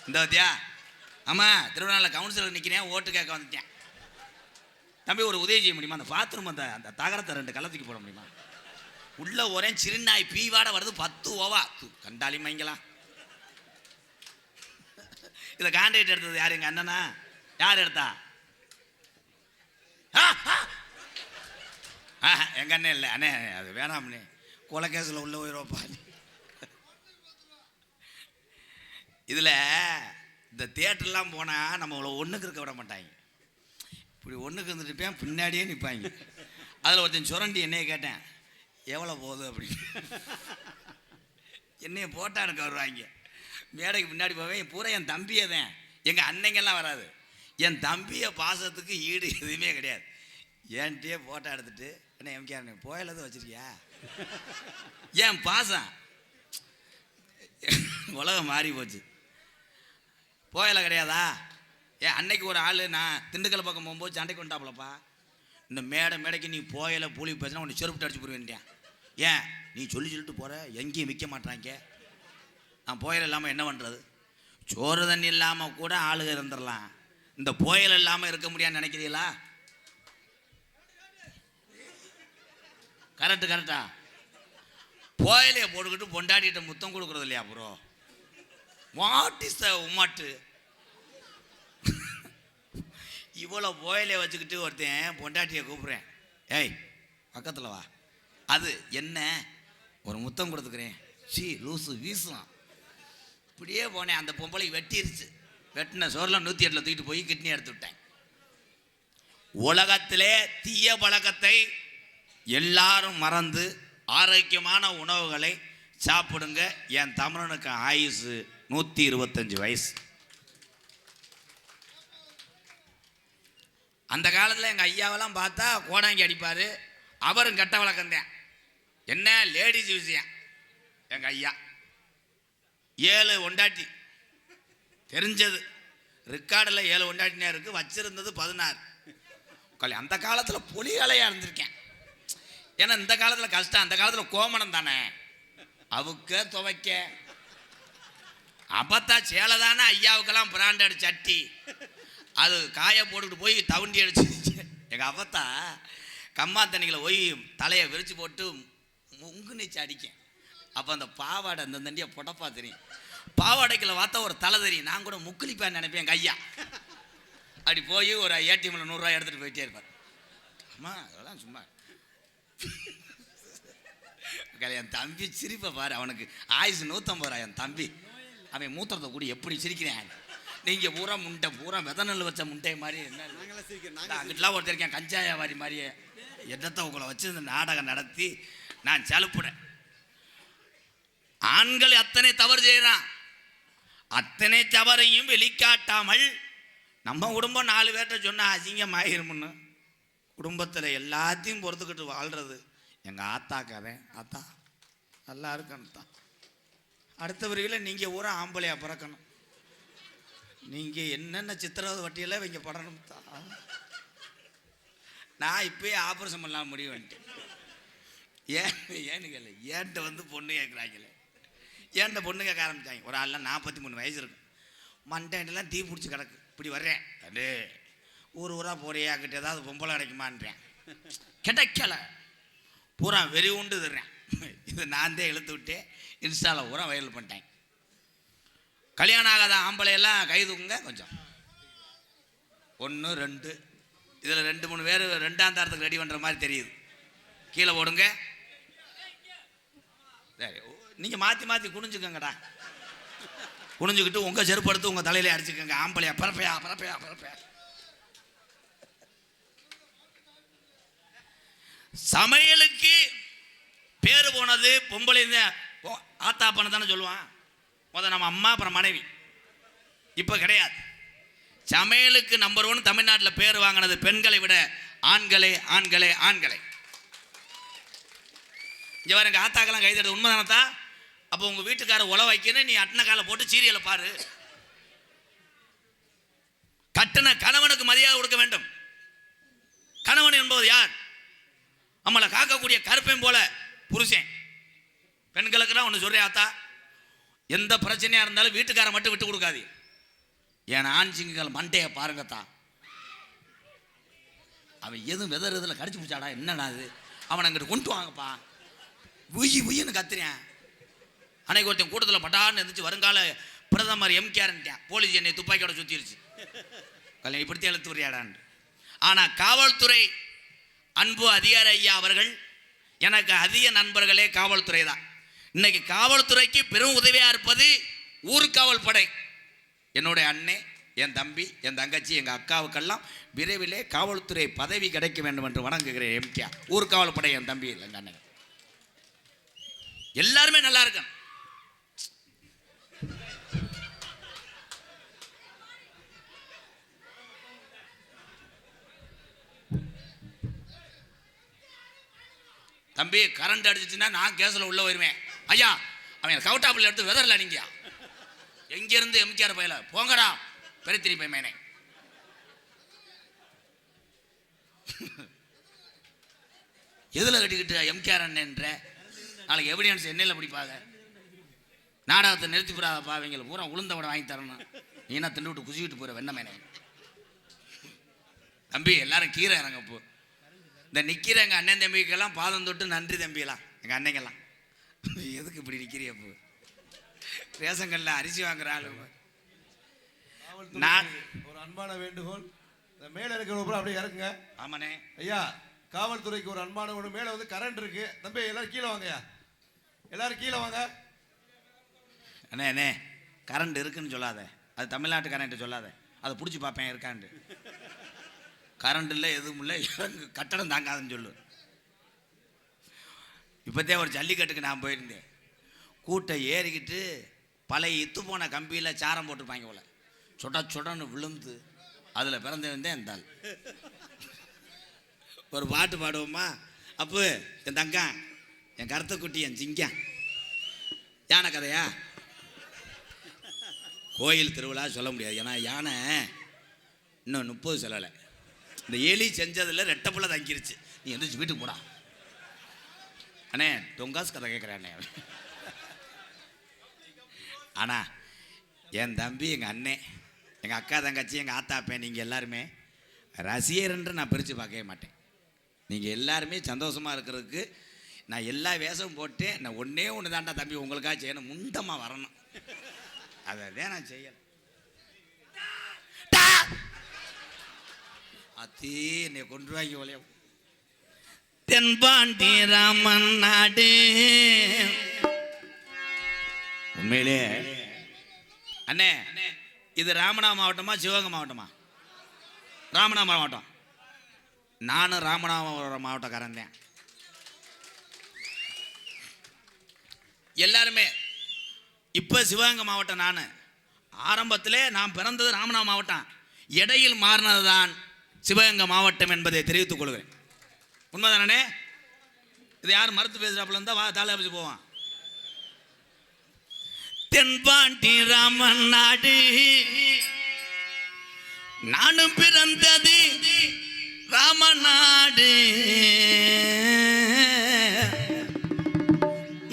இந்த பத்தியா ஆமாம், திருவண்ணாமலை கவுன்சிலர் நிற்கிறேன், ஓட்டு கேட்க வந்துட்டேன். தம்பி ஒரு உதவி செய்ய முடியுமா? அந்த பாத்ரூம் அந்த தகரத்தை 2 கள்ளத்துக்கு போட முடியுமா? உள்ள ஒரே சிறுநாய் பீவாட வருது, 10 ஓவா கண்டாலி மைங்கலாம். இதை கான்ட்ராக்ட் எடுத்தது யார்? எங்கள் அண்ணனா? யார் எடுத்தா? எங்கள் அண்ணன் இல்லை. அண்ணே அது வேணாம்ண்ணே, கொலை கேஸில் உள்ள போயிடுவோப்பா. இதில் இந்த தியேட்டர்லாம் போனால் நம்மளை ஒன்றுக்கு இருக்க விட மாட்டாங்க. இப்படி ஒன்றுக்கு இருந்துட்டுப்பேன், பின்னாடியே நிற்பாங்க. அதில் ஒருத்தன் சுரண்டி என்னைய கேட்டேன், எவ்வளோ போகுது அப்படின்னு. என்னைய போட்டா எனக்கு வருவாங்க. மேடைக்கு முன்னாடி போவேன், பூரா என் தம்பியை தான். எங்கள் அன்னைங்கெல்லாம் வராது. என் தம்பியை பாசத்துக்கு ஈடு எதுவுமே கிடையாது. என்கிட்டயே ஃபோட்டோ எடுத்துட்டு, என்ன எம்கே போயில தான் வச்சுருக்கியா? ஏன் பாசம் உலகம் மாறி போச்சு. போயில கிடையாதா? ஏன் அன்னைக்கு ஒரு ஆள் நான் திண்டுக்கல் பக்கம் போகும்போது சண்டைக்கு கொண்டாப்புலப்பா, இந்த மேடைக்கு நீ போயில பூலி பேசினா உன்னை செருப்பு அடிச்சு போடுவேன்ட்டேன். ஏன் நீ சொல்லிட்டு போகிற, எங்கேயும் விற்க மாட்டாங்க. நான் புயல் இல்லாமல் என்ன பண்ணுறது? சோறு தண்ணி இல்லாமல் கூட ஆளுக இருந்துடலாம், இந்த புயல் இல்லாமல் இருக்க முடியாதுன்னு நினைக்கிறீங்களா? கரெக்டா? புயலையை போட்டுக்கிட்டு பொண்டாட்டிகிட்ட முத்தம் கொடுக்குறது இல்லையா ப்ரோ? வாட் இஸ் த உமாட்டு? இவ்வளோ புயலையை வச்சுக்கிட்டு ஒருத்தன் பொண்டாட்டியை கூப்பிட்றேன், ஏய் பக்கத்தில் வா, அது என்ன ஒரு முத்தம் கொடுத்துக்கிறேன், லூசு வீசும். இப்படியே போனேன், அந்த பொம்பளை வெட்டிருச்சு. வெட்டின சோறில் 108 தூக்கிட்டு போய் கிட்னி எடுத்து விட்டேன். உலகத்திலே தீய பழக்கத்தை எல்லாரும் மறந்து ஆரோக்கியமான உணவுகளை சாப்பிடுங்க. என் தமிழனுக்கு ஆயுசு 125 வயசு. அந்த காலத்தில் எங்கள் ஐயாவெல்லாம் பார்த்தா கோடாங்கி அடிப்பார். அவரும் கெட்ட வழக்கந்தேன். என்ன லேடிஸ் விஷயம், எங்கள் ஐயா 7 ஒண்டாட்டி தெரிஞ்சது, ரெக்கார்டில் 7 ஒண்டாட்டினா இருக்குது, வச்சிருந்தது 16. அந்த காலத்தில் பொலி அலையாக இருந்திருக்கேன். ஏன்னா இந்த காலத்தில் கஷ்டம், அந்த காலத்தில் கோமணம் தானே, அவுக்க துவைக்க. அப்பத்தா சேலை தானே ஐயாவுக்கெல்லாம் பிராண்டட் சட்டி. அது காய போட்டுக்கிட்டு போய் தவுண்டி அடிச்சு எங்கள் அப்பத்தா கம்மா தண்ணிகளை போய் தலையை விரித்து போட்டு முங்கு நீச்சு அடிக்கேன். அப்போ அந்த பாவாடை அந்த தண்டியை புடப்பா தெரியும், பாவாடைக்குள்ள பார்த்தா ஒரு தலை தெரியும். நான் கூட முக்குளிப்பேன் நினைப்பேன் எங்கள் ஐயா. அப்படி போய் ஒரு ஏடிஎம்ல 100 ரூபாய் எடுத்துகிட்டு போயிட்டே இருப்பார். அம்மா அதெல்லாம் சும்மா. என் தம்பி சிரிப்பை பாரு, அவனுக்கு ஆயுசு 150 ரூபாய். என் தம்பி அவன் மூத்திரத்தை கூடி எப்படி சிரிக்கிறேன். நீங்கள் பூரா முண்டை பூரா வித நெல் வச்ச முட்டை மாதிரி என்ன அங்கிட்டலாம் ஒருத்தர் இருக்கேன் கஞ்சாயாவாரி மாதிரியே எதத்தை உங்களை வச்சு இந்த நாடகம் நடத்தி நான் செலுப்புனேன். ஆண்கள் அத்தனை தவறு செய்கிறான், அத்தனை தவறையும் வெளிக்காட்டாமல் நம்ம குடும்பம் 4 பேர்கிட்ட சொன்னால் அசிங்கமாயிருமுன்னு குடும்பத்தில் எல்லாத்தையும் பொறுத்துக்கிட்டு வாழ்கிறது எங்கள் ஆத்தா கதை. ஆத்தா நல்லா இருக்கணும் தான், அடுத்த வரையில் நீங்கள் ஊரா ஆம்பளையா பிறக்கணும், நீங்கள் என்னென்ன சித்திரவதை வட்டியெல்லாம் இவங்க படணும் தான். நான் இப்போயே ஆப்ரேஷன் பண்ணலாம் முடிவு வந்துட்டேன். ஏன்னு கேள்வி ஏன்ட்ட வந்து பொண்ணு கேட்குறாங்களே, ஏன்ட்ட பொண்ணு கேட்க ஆரம்பித்தாங்க. ஒரு ஆள்லாம் 43 வயசு இருக்கும், மண்டைலாம் தீ பிடிச்சி கிடக்கு. இப்படி வர்றேன் அது ஊராக போறியா அங்கிட்ட ஏதாவது பொம்பளை கிடைக்குமான்றேன். கிடைக்கல, பூரா வெறி உண்டு தர்றேன். இது நான் தான் இழுத்து விட்டு இன்ஸ்டாவில் பூரா வைரல் பண்ணிட்டேன். கல்யாணம் ஆகாத ஆம்பளையெல்லாம் கை தூக்குங்க கொஞ்சம். 1 2 இதில் 2 3 பேர் 2ஆம் தரத்துக்கு ரெடி பண்ணுற மாதிரி தெரியுது. கீழே போடுங்க. சரி, நீங்கள் மாற்றி மாற்றி குனிஞ்சுக்கங்கடா. குனிஞ்சுக்கிட்டு உங்கள் செருப்பு எடுத்து உங்கள் தலையில அடிச்சுக்கோங்க. ஆம்பளையா பரப்பையா பரப்பையா பரப்பையா. சமையலுக்கு பேரு போனது பொம்பளை ஆத்தா பண்ண தானே சொல்லுவான். முதல் நம்ம அம்மா அப்புறம் மனைவி. இப்போ கிடையாது. சமையலுக்கு நம்பர் 1 தமிழ்நாட்டில் பேர் வாங்கினது பெண்களை விட ஆண்களே ஆண்களே ஆண்களே. இங்கே வர எங்கள் ஆத்தாக்கெல்லாம் கைதடுது உண்மைதானத்தா. அப்போ உங்கள் வீட்டுக்கார உழ வைக்கணும், நீ அட்டனை காலை போட்டு சீரியலை பாரு. கட்டின கணவனுக்கு மரியாதை கொடுக்க வேண்டும். கணவன் என்பது யார்? நம்மளை காக்கக்கூடிய கருப்பையும் போல புருஷன். பெண்களுக்குலாம் ஒன்று சொல்கிறேன் ஆத்தா, எந்த பிரச்சனையாக இருந்தாலும் வீட்டுக்காரை மட்டும் விட்டு கொடுக்காது. ஏன்னா ஆண் சிங்கங்கள் மண்டையை பாருங்கத்தான். அவன் எதுவும் வெதர் இதில் கடிச்சு பிடிச்சாடா என்னடா அது, அவனை அங்கிட்டு கொண்டு வாங்கப்பா உயின்னு கத்துறேன். அன்னைக்கு ஒருத்தன் கூட்டத்தில் பட்டான்னு இருந்துச்சு, வருங்கால பிரதமர் எம்கேஆர்ன்ட்டேன். போலீஸ் என்னை துப்பாக்கியோட சுற்றிருச்சு. கல்யாணம் இப்படித்தான் எழுத்து வரையாடான். ஆனால் காவல்துறை அன்பு அதிகாரி ஐயா அவர்கள், எனக்கு அதிக நண்பர்களே காவல்துறை தான். இன்னைக்கு காவல்துறைக்கு பெரும் உதவியாக இருப்பது ஊர்காவல் படை. என்னுடைய அண்ணே, என் தம்பி, என் தங்கச்சி, எங்கள் அக்காவுக்கெல்லாம் விரைவிலே காவல்துறை பதவி கிடைக்க வேண்டும் என்று வணங்குகிறேன். எம்கேஆர் ஊர்காவல் படை என் தம்பி இல்லை எங்கள் அண்ணன். எல்லாருமே நல்லா இருக்கணும். தம்பி கரண்ட் அடிச்சுன்னா நான் கேஸில் உள்ள வருவேன். ஐயா அவன் கவுட்டாப்பில் எடுத்து வெதர்ல நீங்க எங்கேருந்து எம்கேஆர் பையில போங்கடா பெருத்திரி பையனே. எதில் கட்டிக்கிட்டு எம்கேஆர் அண்ணன்ற நாளைக்கு எவிடன்ஸ் என்னையில் பிடிப்பாங்க. நாடகத்தை நிறுத்தி போடாதப்பா, அவங்களை பூரா உளுந்த விட வாங்கி தரணும். நீ என்ன திண்டு விட்டு குசிக்கிட்டு போகிற வெண்ணமேனே. தம்பி எல்லாரும் கீரை இறங்கப்போ. இந்த நிற்கிற எங்கள் அண்ணன் தம்பிக்கெல்லாம் பாதம் தொட்டு நன்றி தம்பியெல்லாம். எங்கள் அன்னைங்கெல்லாம் எதுக்கு இப்படி நிற்கிறியப்போ, ரேஷன்கல்ல அரிசி வாங்குற ஆளு. நான் ஒரு அன்பான வேண்டுகோள், மேலே இருக்கிற அப்படியே இறக்குங்க. ஆமாண்ணே ஐயா, காவல்துறைக்கு ஒரு அன்பான ஒன்று. மேலே வந்து கரண்ட் இருக்கு தம்பி, எல்லாரும் கீழே வாங்கய்யா, எல்லாரும் கீழே வாங்க. அண்ணே அண்ணே கரண்ட் இருக்குன்னு சொல்லாத, அது தமிழ்நாட்டு கரண்ட்டு சொல்லாத, அதை பிடிச்சி பார்ப்பேன் இருக்காண்டு. கரண்ட் இல்லை எதுவும் இல்லை, கட்டடம் தாங்காதுன்னு சொல்லு. இப்போதே ஒரு ஜல்லிக்கட்டுக்கு நான் போயிருந்தேன். கூட்டம் ஏறிக்கிட்டு பழைய இத்து போன கம்பியில் சாரம் போட்டிருப்பாங்க போல, சொடன்னு விழுந்து அதில் பிறந்தவன் இருந்தால். ஒரு பாட்டு பாடுவோமா? அப்போ என் தங்கா, என் கருத்த குட்டி, என் ஜிங்கா. யானை கதையா? கோயில் திருவிழா சொல்ல முடியாது, ஏன்னா யானை இன்னும் 30 சொல்லலை. இந்த எலி செஞ்சதில் ரெட்டப்புள்ள தங்கிருச்சு. நீ எந்திரிச்சு வீட்டுக்கு போடா. அண்ணே தொங்காசு கதை கேட்குறேன் அண்ணே. ஆனால் என் தம்பி எங்கள் அண்ணே எங்கள் அக்கா தங்கச்சி, எங்கள் ஆத்தாப்பேன், நீங்கள் எல்லாருமே ரசிகர்ன்று நான் பிரித்து பார்க்கவே மாட்டேன். நீங்கள் எல்லாருமே சந்தோஷமாக இருக்கிறதுக்கு நான் எல்லா வேஷமும் போட்டு நான் ஒன்றே ஒன்று தாண்டா தம்பி உங்களுக்காக செய்யணும், முண்டமாக வரணும். அதை நான் செய்யலை. அத்தே என்னை கொண்டு வாங்கி ஒலைய தென்பாண்டி ராமன் நாடு. உண்மையிலே அண்ணே, இது ராமநாதபுரம் மாவட்டமா சிவகங்கை மாவட்டமா? ராமநாதபுரம் மாவட்டம். நானும் ராமநாதபுரம் மாவட்டக்காரன் தான். எல்லாருமே இப்போ சிவகங்கை மாவட்டம். நான் ஆரம்பத்திலே நான் பிறந்தது ராமநாதபுரம் மாவட்டம், இடையில் மாறினது தான் சிவகங்கை மாவட்டம் என்பதை தெரிவித்துக் கொள்கிறேன். உண்மைதானே? இது யார் மறுத்து பேசுறாப்புல இருந்தா வா தாளை வச்சு போவான். தென்பாண்டி ராமன் நாடு நானும் பிறந்தது ராமநாடு.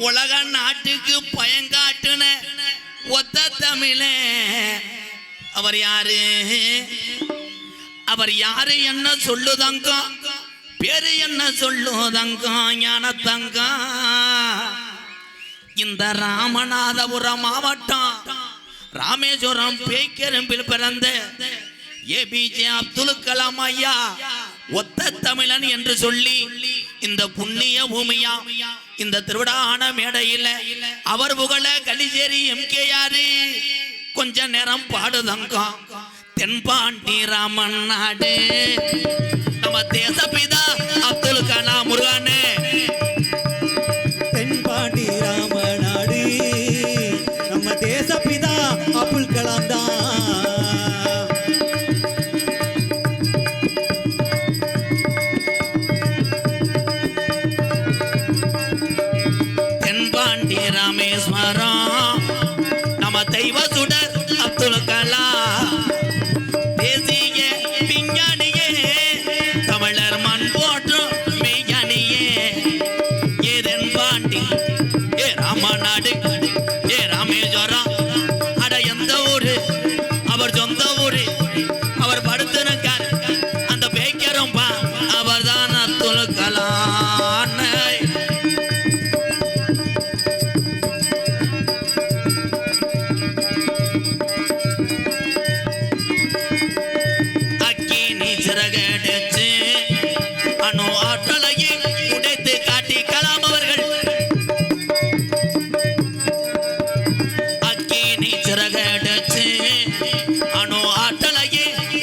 உலக நாட்டுக்கு பயங்காட்டுன ஒத்த தமிழ அவர் யாரு? அவர் யாரு என்ன சொல்லுதங்க, பேரு என்ன சொல்லுதங்க, ஞானத்தங்க. இந்த ராமநாதபுரம் மாவட்டம் ராமேஸ்வரம் பேய்க்கரும்பில் பிறந்த ஏபிஜே அப்துல் கலாம் ஐயா ஒத்த தமிழன் என்று சொல்லி இந்த புண்ணிய பூமியா இந்த திருவிழான மேடையில் அவர் புகழ கலிச்சேரி எம்கேஆர் கொஞ்ச நேரம் பாடுதங்க. தென்பாண்டி ராமன் நாடு நம்ம தேசப்பிதா அப்துல் கலாம் முருகனே. தென்பாண்டி ராமநாடு நம்ம தேசப்பிதா அப்துல் கலாம் தான். தென்பாண்டி ராமேஸ்வரம் நம்ம தெய்வ சுடர் அப்துல் கலாம். தேசிய விஞ்ஞானியே, தமிழர் மண் போற்றும் மெய்ஞானியே. ஏ தென்பாண்டி, ஏ ராமநாடு, ஏ ராமேஸ்வரம். அட எந்த ஊரு அவர் சொந்த ஊரு, அவர் படுத்திருக்கார் அந்த பேய்க்கரும்பா, அவர் தான் அப்துல் கலாம்.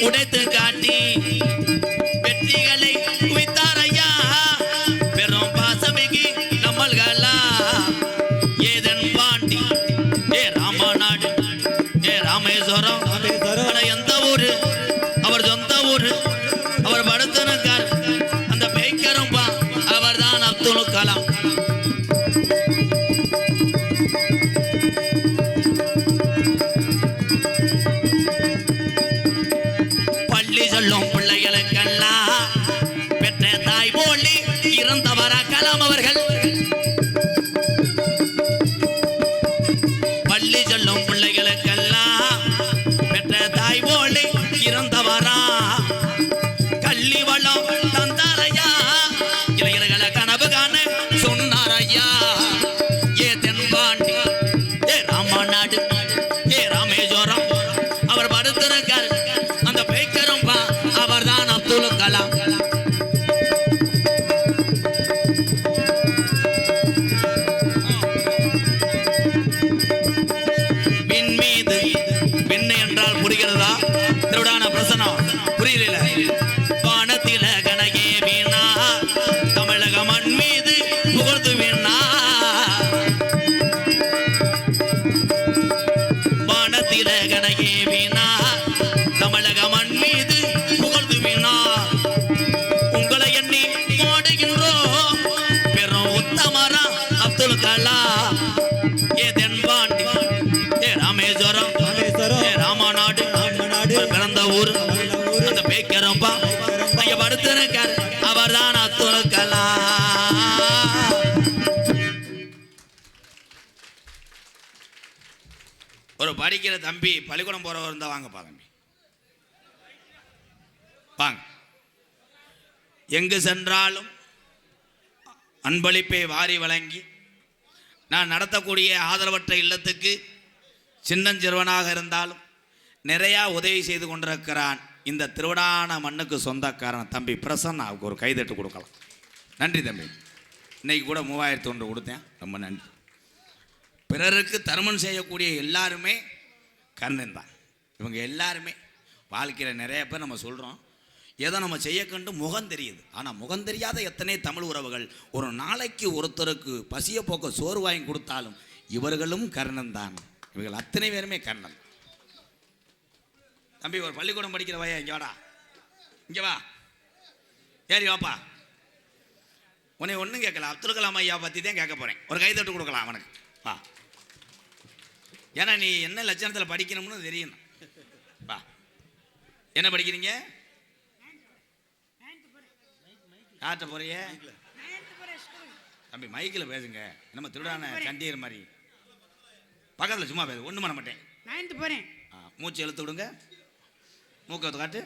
உடைத்து காட்டி வெற்றிகளை குவித்தாரையா, பெரும் பாசமிகு நம்மள்களா. ஏதன் பாண்டி, ஏ ராமநாடு, ஏ ராமேஸ்வரம். எந்த ஊரு அவர் சொந்த ஊரு, அவர் படுத்திருக்கார் அந்த பேய்க்கரும்பா, அவர் தான் அப்துல் கலாம். சொல்லும் பிள்ளைகளுக்கெல்லாம் பெற்ற தாய் போலி இறந்தவரா கலாம் அவர்கள். பள்ளி சொல்லும் பிள்ளைகளுக்கெல்லாம் பெற்ற தாய் போலி இறந்தவரா. கள்ளி வளம் தந்தாரையா, இளைஞர்களை கனவு காண சொன்னாரையா. ஏ தென்பாண்டி, ஏ ராமநாடு, ஏ ராமேஸ்வரம். அவர் படுத்திருக்கார் அந்த பேய்க்கரும்பா, அவர் தான் அப்துல் கலாம். விண் மீது, விண் என்றால் புரிகிறதா? திருவிடான பிரசனம் புரியல. வானத்தில கனகே வீணா, தமிழக மண் மீது புகழ்ந்து வீணா. வானத்தில கனகே வீணா, தமிழக மண் மீது புகழ்ந்து வீணா. உங்களை எண்ணி பாடுகின்றோம் பெரும் உத்தமரா அப்துல் கலாம். ஏ தென்பாண்டி, ஏ ராமேஸ்வரம், ஏ ராமநாடு, பிறந்த ஊர் அந்த பேய்க்கரும்பா, அங்க படுத்திருக்கார் அவர் தான் அப்துல் கலாம். ஒரு படிக்கிற தம்பி பள்ளிக்கூடம் போறவர் இருந்தா வாங்கப்பா தம்பி. வாங்க. எங்கு சென்றாலும் அன்பளிப்பை வாரி வழங்கி நான் நடத்தக்கூடிய ஆதரவற்ற இல்லத்துக்கு சின்னஞ்சிறுவனாக இருந்தாலும் நிறையா உதவி செய்து கொண்டிருக்கிறான். இந்த திருவிடான மண்ணுக்கு சொந்தக்காரன் தம்பி பிரசன்னாவுக்கு ஒரு கைதட்டு கொடுக்கலாம். நன்றி தம்பி. இன்னைக்கு கூட 3001 கொடுத்தேன், ரொம்ப நன்றி. பிறருக்கு தர்மம் செய்யக்கூடிய எல்லாருமே கர்ணன் தான். இவங்க எல்லாருமே வாழ்க்கையில் நிறைய பேர் நம்ம சொல்கிறோம், ஏதோ நம்ம செய்ய கண்டு முகம் தெரியுது. ஆனால் முகம் தெரியாத எத்தனை தமிழ் உறவுகள் ஒரு நாளைக்கு ஒருத்தருக்கு பசிய போக்க சோறு வாங்கி கொடுத்தாலும் இவர்களும் கர்ணன் தான். இவர்கள் அத்தனை பேருமே கர்ணன். தம்பி ஒரு பள்ளிக்கூடம் படிக்கிற வயா, இங்கே வாடா, இங்கே வா, ஏறி வாப்பா. உன்னை ஒன்றும் கேட்கல, அப்துல் கலாம் ஐயா பற்றி தான் கேட்க போகிறேன். ஒரு கைதட்டு கொடுக்கலாம் அவனுக்கு, வா. ஏன்னா நீ என்ன லட்சணத்தில் படிக்கணும்னு தெரியணும். வா. என்ன படிக்கிறீங்க? யார்கிட்ட போறிய? தம்பி மைக்கில் பேசுங்க, நம்ம திருடான சண்டியர் மாதிரி பக்கத்தில் சும்மா பேசு, ஒன்றும் பண்ண மாட்டேன். 9th போகிறேன். மூச்சு இழுத்து விடுங்க, மூக்கை காட்டு,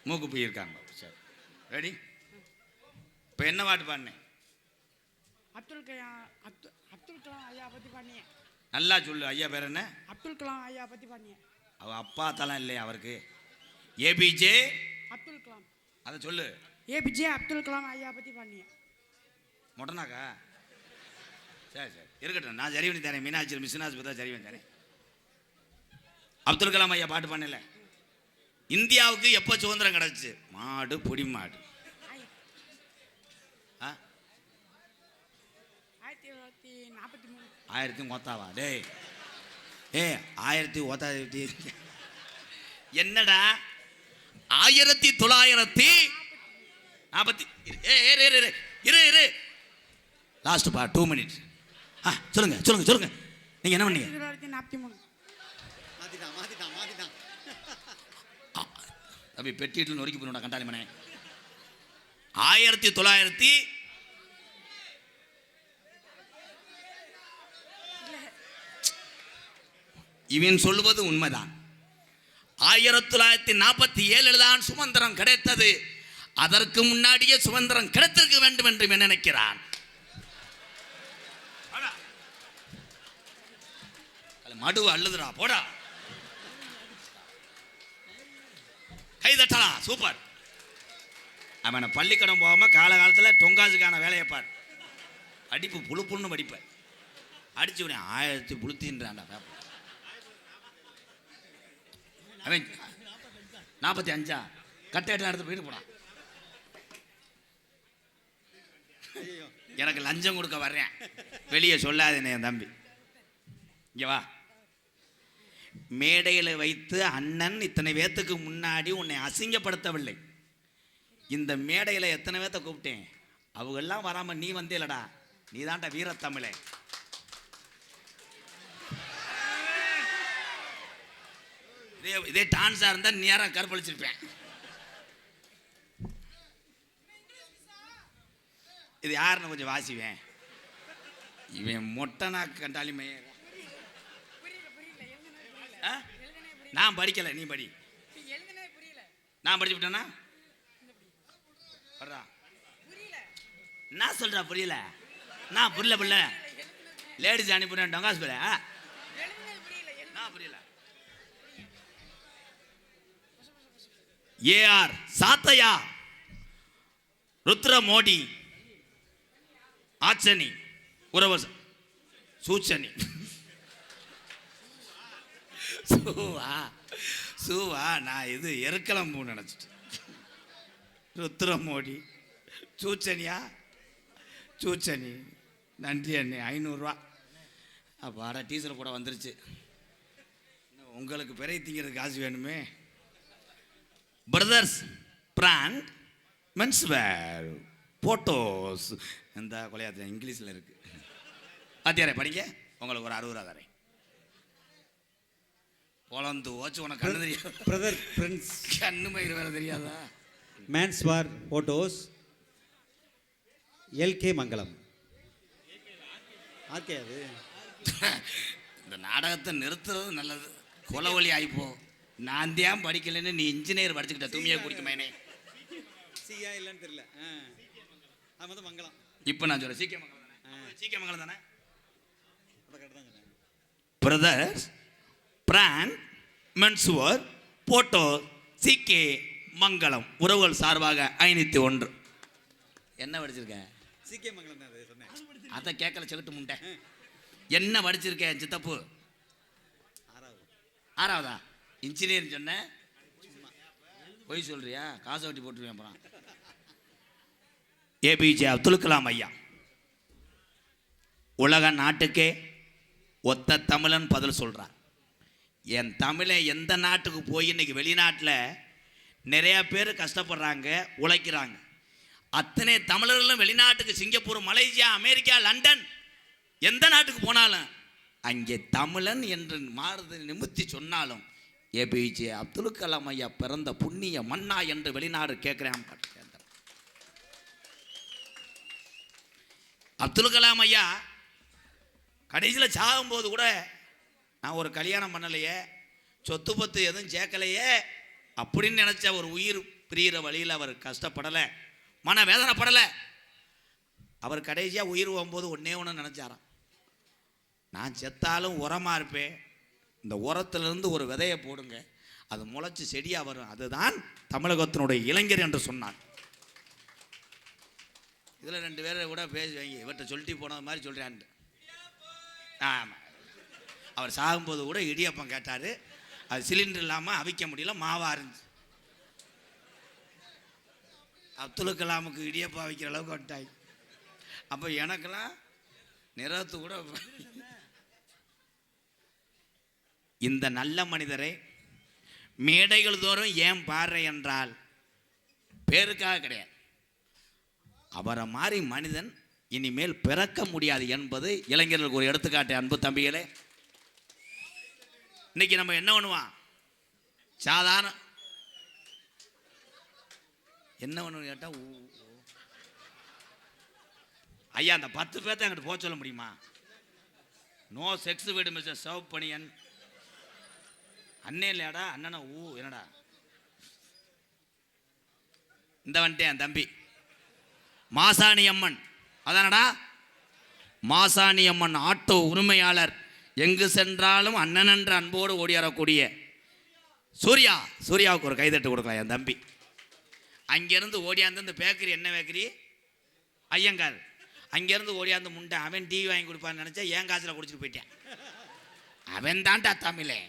மூக்கு போயிருக்காங்க. சரி, ரெடி? இப்போ என்ன பாட்டு பாடினேன்? அப்துல் கலாம் ஐயா பற்றி பாடினேன். நல்லா சொல்லு. ஐயா பேர் என்ன? அப்துல் கலாம் ஐயா பற்றி பாடினேன். அவ அப்பா தலம் இல்லையா அவருக்கு? ஏபிஜே அப்துல் கலாம். அதை சொல்லு. ஏபிஜே அப்துல் கலாம் ஐயா பற்றி பாடினேன். மொட்டனாக்கா? சரி சரி இருக்கட்டும், நான் சரி பண்ணி தரேன். மீனாட்சி மிஸ்னாஸ் பார்த்தா சரி பண்ணி தரேன். அப்துல் கலாம் ஐயா பாட்டு பண்ணல. இந்தியாவுக்கு எப்போ சுதந்திரம் கிடச்சி? மாடு புடி மாடு. 1943. 1000 ஒத்தாவா? டேய் 1000 என்னடா 1940 இரு லாஸ்ட் பா 2 மினிட்ஸ். சொல்லுங்க நீங்க என்ன பண்ணீங்க? 1943. தம்பி பெட்டிட்டு நொறுக்கி போனோட கண்டாளி மனே. 1900 இவன் சொல்லுவது உண்மைதான். 1947 தான் சுதந்திரம் கிடைத்தது. அதற்கு முன்னாடியே சுதந்திரம் கிடைத்திருக்க வேண்டும் என்று இவன் நினைக்கிறான். மடு அள்ளுதுடா, போடா, கைதட்டலாம். சூப்பர். அவனை பள்ளிக்கூடம் போகாம காலகாலத்தில் டொங்காசுக்கான வேலையை பார். அடிப்பு புழுப்புன்னு படிப்பேன். அடிச்சு விட 1000 புளுத்தின்றான்டா பேப்பர். அவன் 45 கட்டையிட்ட எடுத்து போயிட்டு போனான். எனக்கு லஞ்சம் கொடுக்க வர்றேன், வெளியே சொல்லாதேனே என் தம்பி. இங்கே வா. மேடையில் வைத்து அண்ணன் இத்தனை பேத்துக்கு முன்னாடி உன்னை அசிங்கப்படுத்தவில்லை. இந்த மேடையில் எத்தனை பேர்த்த கூப்பிட்டேன், அவங்கெல்லாம் வராமல் நீ வந்தேலடா. நீ தான்டா வீரத்தமிழே. இதே டான்ஸாக இருந்தால் நேரம் கற்பழிச்சிருப்பேன். இது யாருன்னு கொஞ்சம் வாசிவேன். இவன் மொட்டனா கண்டாலி மைய. நான் படிக்கலை, நீ படி. நான் படிச்சு விட்டேன்னா என்ன சொல்ற? புரியல. நான் புரியல புரியல. லேடிஸ் அனுப்பினேன் டொங்காஸ் பிள்ளை. நான் புரியல. ஏஆர் சாத்தையா, ருத்ர மோடி, ஆச்சனி, உறவு சூச்சனி, சூவா நான் இது எருக்கலாம் பூ நினச்சிட்டு. ருத்ர மோடி, சூச்சனியா, சூச்சனி. நன்றி அண்ணே, 500 ரூபா. அப்பாடா டீசல் கூட வந்துருச்சு. உங்களுக்கு பிறை திங்கிறது காசு வேணுமே. Brothers brand menswear photos. இந்த கொலையாத்த இங்கிலீஷில் இருக்கு. பாத்தியாரே படிங்க. உங்களுக்கு ஒரு 60 ரூபா தரேன். பொழந்து ஓச்சு. உனக்கு கண்ணு தெரியாது பிரதர் ஃப்ரெண்ட்ஸ். கண்ணு மயிறு வேற தெரியாதா? மேன்ஸ் வார் போட்டோஸ் எல்கே மங்கலம். ஆர்கே அது. இந்த நாடகத்தை நிறுத்துறது நல்லது. கொலவழி ஆயிப்போ. நான் தான் படிக்கலைன்னு நீ இன்ஜினியர் படிச்சுக்கிட்ட தூமியை குடிக்குமேனே. எஸ்சியா இல்லைன்னு தெரியல. அது வந்து மங்கலம். இப்போ நான் சொல்கிறேன் சீக்கிய மங்கலம் தானே? சீக்கிய மங்கலம் தானே? அதை கரெக்டாக தான் சொன்னேன். பிரதர்ஸ் பிராண்ட் மென்சுவர் போட்டோ சீக்கே மங்கலம் உறவுகள் சார்பாக 501. என்ன படிச்சிருக்கேன்? சீக்கிய மங்கலம் தான் அதை சொன்னேன். அதை கேட்கல செவிட்டு முண்டை. என்ன படிச்சிருக்கேன் சித்தப்பு? 6வது. 6வதா? இன்ஜினியர் சொன்னேன். பொய் சொல்றியா? காசை வட்டி போட்டுருவேன் அப்புறம். ஏபிஜே அப்துல் கலாம் ஐயா உலக நாட்டுக்கே ஒத்த தமிழன் பதில் சொல்கிறார். என் தமிழை எந்த நாட்டுக்கு போய் இன்னைக்கு வெளிநாட்டில் நிறையா பேர் கஷ்டப்படுறாங்க, உழைக்கிறாங்க. அத்தனை தமிழர்களும் வெளிநாட்டுக்கு சிங்கப்பூர், மலேசியா, அமெரிக்கா, லண்டன் எந்த நாட்டுக்கு போனாலும் அங்கே தமிழன் என்று மாறுது நிமித்தி சொன்னாலும் ஏபிஜே அப்துல் கலாம் ஐயா பிறந்த புண்ணிய மன்னா என்று வெளிநாடு கேட்குறேன். அப்துல் கலாம் ஐயா கடைசியில் சாகும்போது கூட நான் ஒரு கல்யாணம் பண்ணலையே, சொத்து பத்து எதுவும் சேர்க்கலையே அப்படின்னு நினச்ச ஒரு உயிர் பிரிகிற வழியில் அவர் கஷ்டப்படலை, மன வேதனைப்படலை. அவர் கடைசியாக உயிர் போகும்போது ஒன்றே ஒன்று நினச்சாராம், நான் செத்தாலும் உரமாக இருப்பேன், இந்த உரத்திலிருந்து ஒரு விதையை போடுங்க, அது முளைச்சி செடியாக வரும், அதுதான் தமிழகத்தினுடைய இளைஞர் என்று சொன்னான். இதில் 2 பேரை கூட பேசுவாங்க, இவர்கிட்ட சொல்லிட்டு போனது மாதிரி சொல்கிறான். ஆமாம், அவர் சாகும்போது கூட இடியப்பம் கேட்டார், அது சிலிண்டர் இல்லாமல் அவிக்க முடியல, மாவாக இருந்துச்சு. அப்துல் கலாமுக்கு இடியப்பம் அவிக்கிற அளவுக்கு வந்துட்டாய். அப்போ எனக்கெல்லாம் நிறத்து கூட. இந்த நல்ல மனிதரை மேடைகள் தோறும் ஏன் பாடுற என்றால் பேருக்காக கிடையாது, அவரை மாதிரி மனிதன் இனிமேல் பிறக்க முடியாது என்பது இளைஞர்களுக்கு ஒரு எடுத்துக்காட்டு. அன்பு தம்பிகளே, இன்னைக்கு நம்ம என்ன பண்ணுவான், சாதாரண என்ன ஒன்று கேட்டால் ஐயா அந்த 10 பேர்த்த என்கிட்ட போக சொல்ல முடியுமா? நோ செக்ஸ் வீடு மிஸ்டர் சர்வ் பணியன் அண்ணே இல்லையாடா, அண்ணனா என்னடா இந்த வந்துட்டேன் என் தம்பி மாசாணி அம்மன். அதானடா மாசாணி அம்மன் ஆட்டோ உரிமையாளர், எங்கு சென்றாலும் அண்ணன் என்ற அன்போடு ஓடியாரக்கூடிய சூர்யாவுக்கு ஒரு கைதட்டு கொடுக்கலாம் என் தம்பி. அங்கேருந்து ஓடியாந்து இந்த பேக்கரி, என்ன பேக்கரி, ஐயங்கார், அங்கேருந்து ஓடியாந்து முண்டை அவன் டிவி வாங்கி கொடுப்பான்னு நினச்சா என் காசில் குடிச்சிட்டு போயிட்டேன். அவன் தான்டா தமிழே.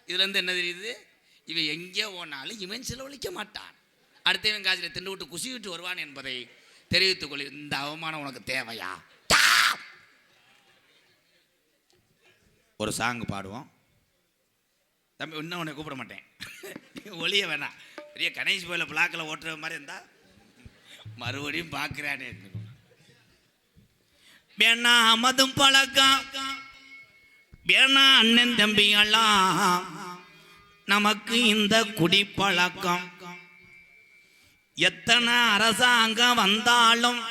இதுலேருந்து என்ன தெரியுது, இவன் எங்கே போனாலும் இவன் செலவழிக்க மாட்டான், அடுத்தவன் காசில் திண்டு விட்டு குசி விட்டு வருவான் என்பதை தெரிவித்துக் கொள். இந்த அவமானம் உனக்கு தேவையா? ஒரு சாங் பாடுவோம் தம்பி, இன்னும் உன்னை கூப்பிட மாட்டேன், ஒளிய வேணாம். பெரிய கணேஷ் போயில பிளாக்கில் ஓட்டுற மாதிரி இருந்தா மறுபடியும் பார்க்குறானே. வேணா மதும் பழக்கம், வேணா அண்ணன் தம்பியெல்லாம், நமக்கு இந்த குடிப்பழக்கம். எத்தனை அரசாங்கம் வந்தாலும்,